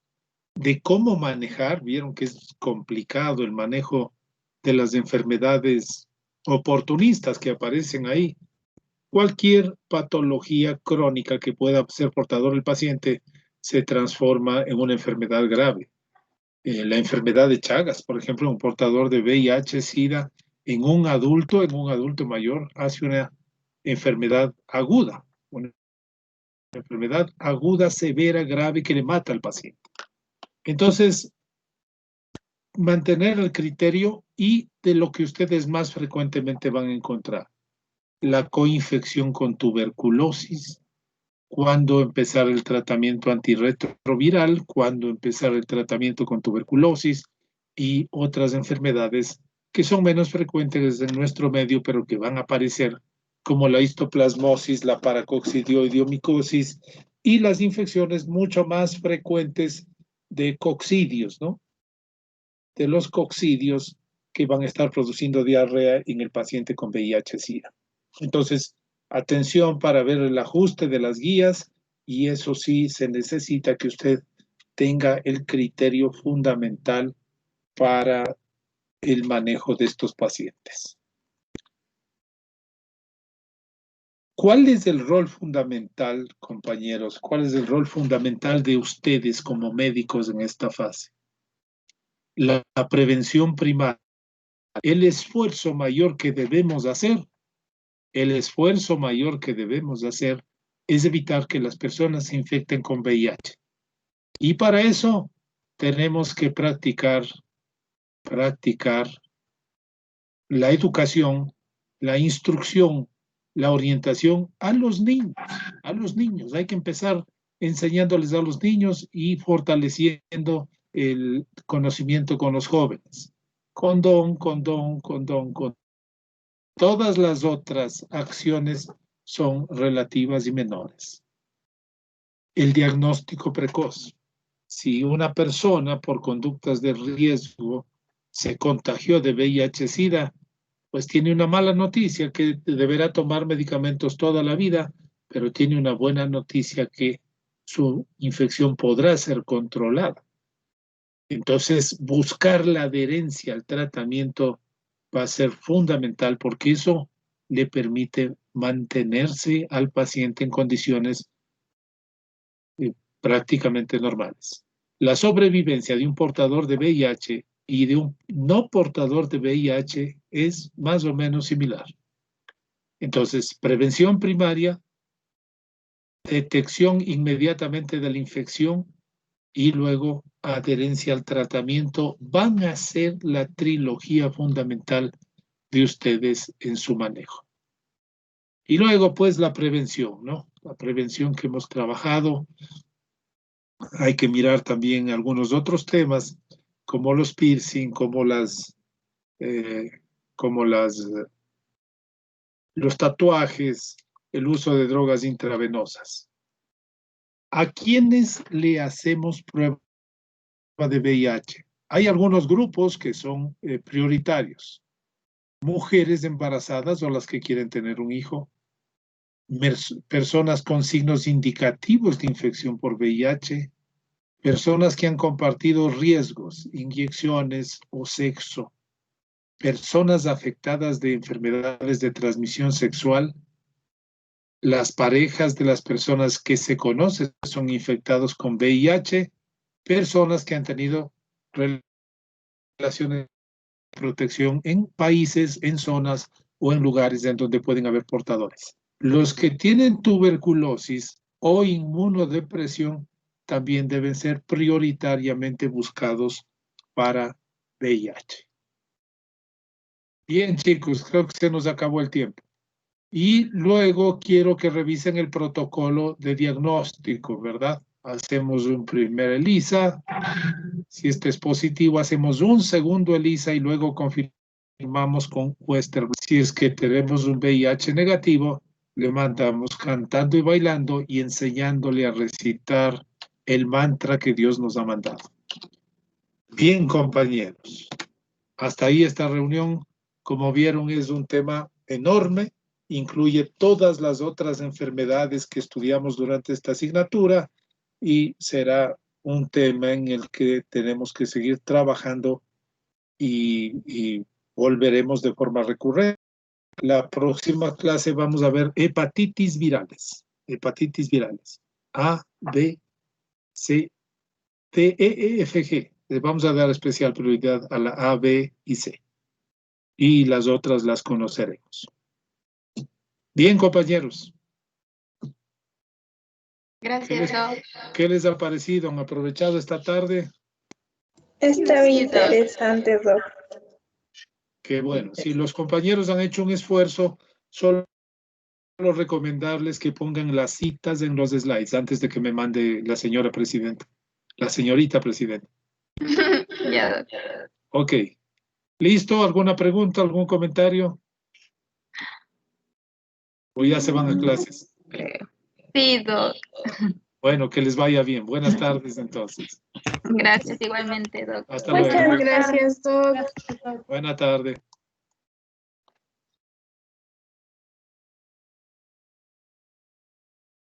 de cómo manejar. Vieron que es complicado el manejo de las enfermedades oportunistas que aparecen ahí. Cualquier patología crónica que pueda ser portador el paciente se transforma en una enfermedad grave. La enfermedad de Chagas, por ejemplo, un portador de VIH, SIDA, en un adulto mayor, hace una enfermedad aguda, una enfermedad aguda, severa, grave, que le mata al paciente. Entonces, mantener el criterio y de lo que ustedes más frecuentemente van a encontrar. La coinfección con tuberculosis, cuándo empezar el tratamiento antirretroviral, cuándo empezar el tratamiento con tuberculosis y otras enfermedades que son menos frecuentes en nuestro medio, pero que van a aparecer, como la histoplasmosis, la paracoccidioidomicosis y las infecciones mucho más frecuentes de coccidios, ¿no? De los coccidios que van a estar produciendo diarrea en el paciente con VIH-Sida. Entonces, atención para ver el ajuste de las guías, y eso sí se necesita que usted tenga el criterio fundamental para el manejo de estos pacientes. ¿Cuál es el rol fundamental, compañeros? ¿Cuál es el rol fundamental de ustedes como médicos en esta fase? La prevención primaria. El esfuerzo mayor que debemos hacer es evitar que las personas se infecten con VIH. Y para eso tenemos que practicar la educación, la instrucción, la orientación a los niños. Hay que empezar enseñándoles a los niños y fortaleciendo el conocimiento con los jóvenes. Condón. Todas las otras acciones son relativas y menores. El diagnóstico precoz. Si una persona por conductas de riesgo se contagió de VIH-Sida, pues tiene una mala noticia, que deberá tomar medicamentos toda la vida, pero tiene una buena noticia, que su infección podrá ser controlada. Entonces, buscar la adherencia al tratamiento va a ser fundamental, porque eso le permite mantenerse al paciente en condiciones prácticamente normales. La sobrevivencia de un portador de VIH y de un no portador de VIH es más o menos similar. Entonces, prevención primaria, detección inmediatamente de la infección y luego adherencia al tratamiento van a ser la trilogía fundamental de ustedes en su manejo. Y luego, pues, la prevención, ¿no? La prevención que hemos trabajado. Hay que mirar también algunos otros temas, como los piercing, como los tatuajes, el uso de drogas intravenosas. ¿A quiénes le hacemos prueba de VIH? Hay algunos grupos que son prioritarios. Mujeres embarazadas o las que quieren tener un hijo, personas con signos indicativos de infección por VIH, personas que han compartido riesgos, inyecciones o sexo, personas afectadas de enfermedades de transmisión sexual, las parejas de las personas que se conocen son infectados con VIH, personas que han tenido relaciones de protección en países, en zonas o en lugares en donde pueden haber portadores. Los que tienen tuberculosis o inmunodepresión también deben ser prioritariamente buscados para VIH. Bien, chicos, creo que se nos acabó el tiempo. Y luego quiero que revisen el protocolo de diagnóstico, ¿verdad? Hacemos un primer ELISA. Si este es positivo, hacemos un segundo ELISA y luego confirmamos con Western. Si es que tenemos un VIH negativo, le mandamos cantando y bailando y enseñándole a recitar el mantra que Dios nos ha mandado. Bien, compañeros. Hasta ahí esta reunión. Como vieron, es un tema enorme. Incluye todas las otras enfermedades que estudiamos durante esta asignatura y será un tema en el que tenemos que seguir trabajando y volveremos de forma recurrente. La próxima clase vamos a ver hepatitis virales. Hepatitis virales. A, B, C, D, E, F, G. Les vamos a dar especial prioridad a la A, B y C. y las otras las conoceremos. Bien, compañeros.
Gracias, Doc.
¿Qué les ha parecido? ¿Han aprovechado esta tarde?
Está bien interesante, Doc.
Qué bueno. Si los compañeros han hecho un esfuerzo, solo recomendarles que pongan las citas en los slides antes de que me mande la señora presidenta. La señorita presidenta.
Ya, Doc.
Ok. ¿Listo? ¿Alguna pregunta, algún comentario? ¿O ya se van a clases?
Sí, Doc.
Bueno, que les vaya bien. Buenas tardes, entonces.
Gracias igualmente, Doc.
Hasta luego.
Muchas gracias, Doc.
Buena tarde.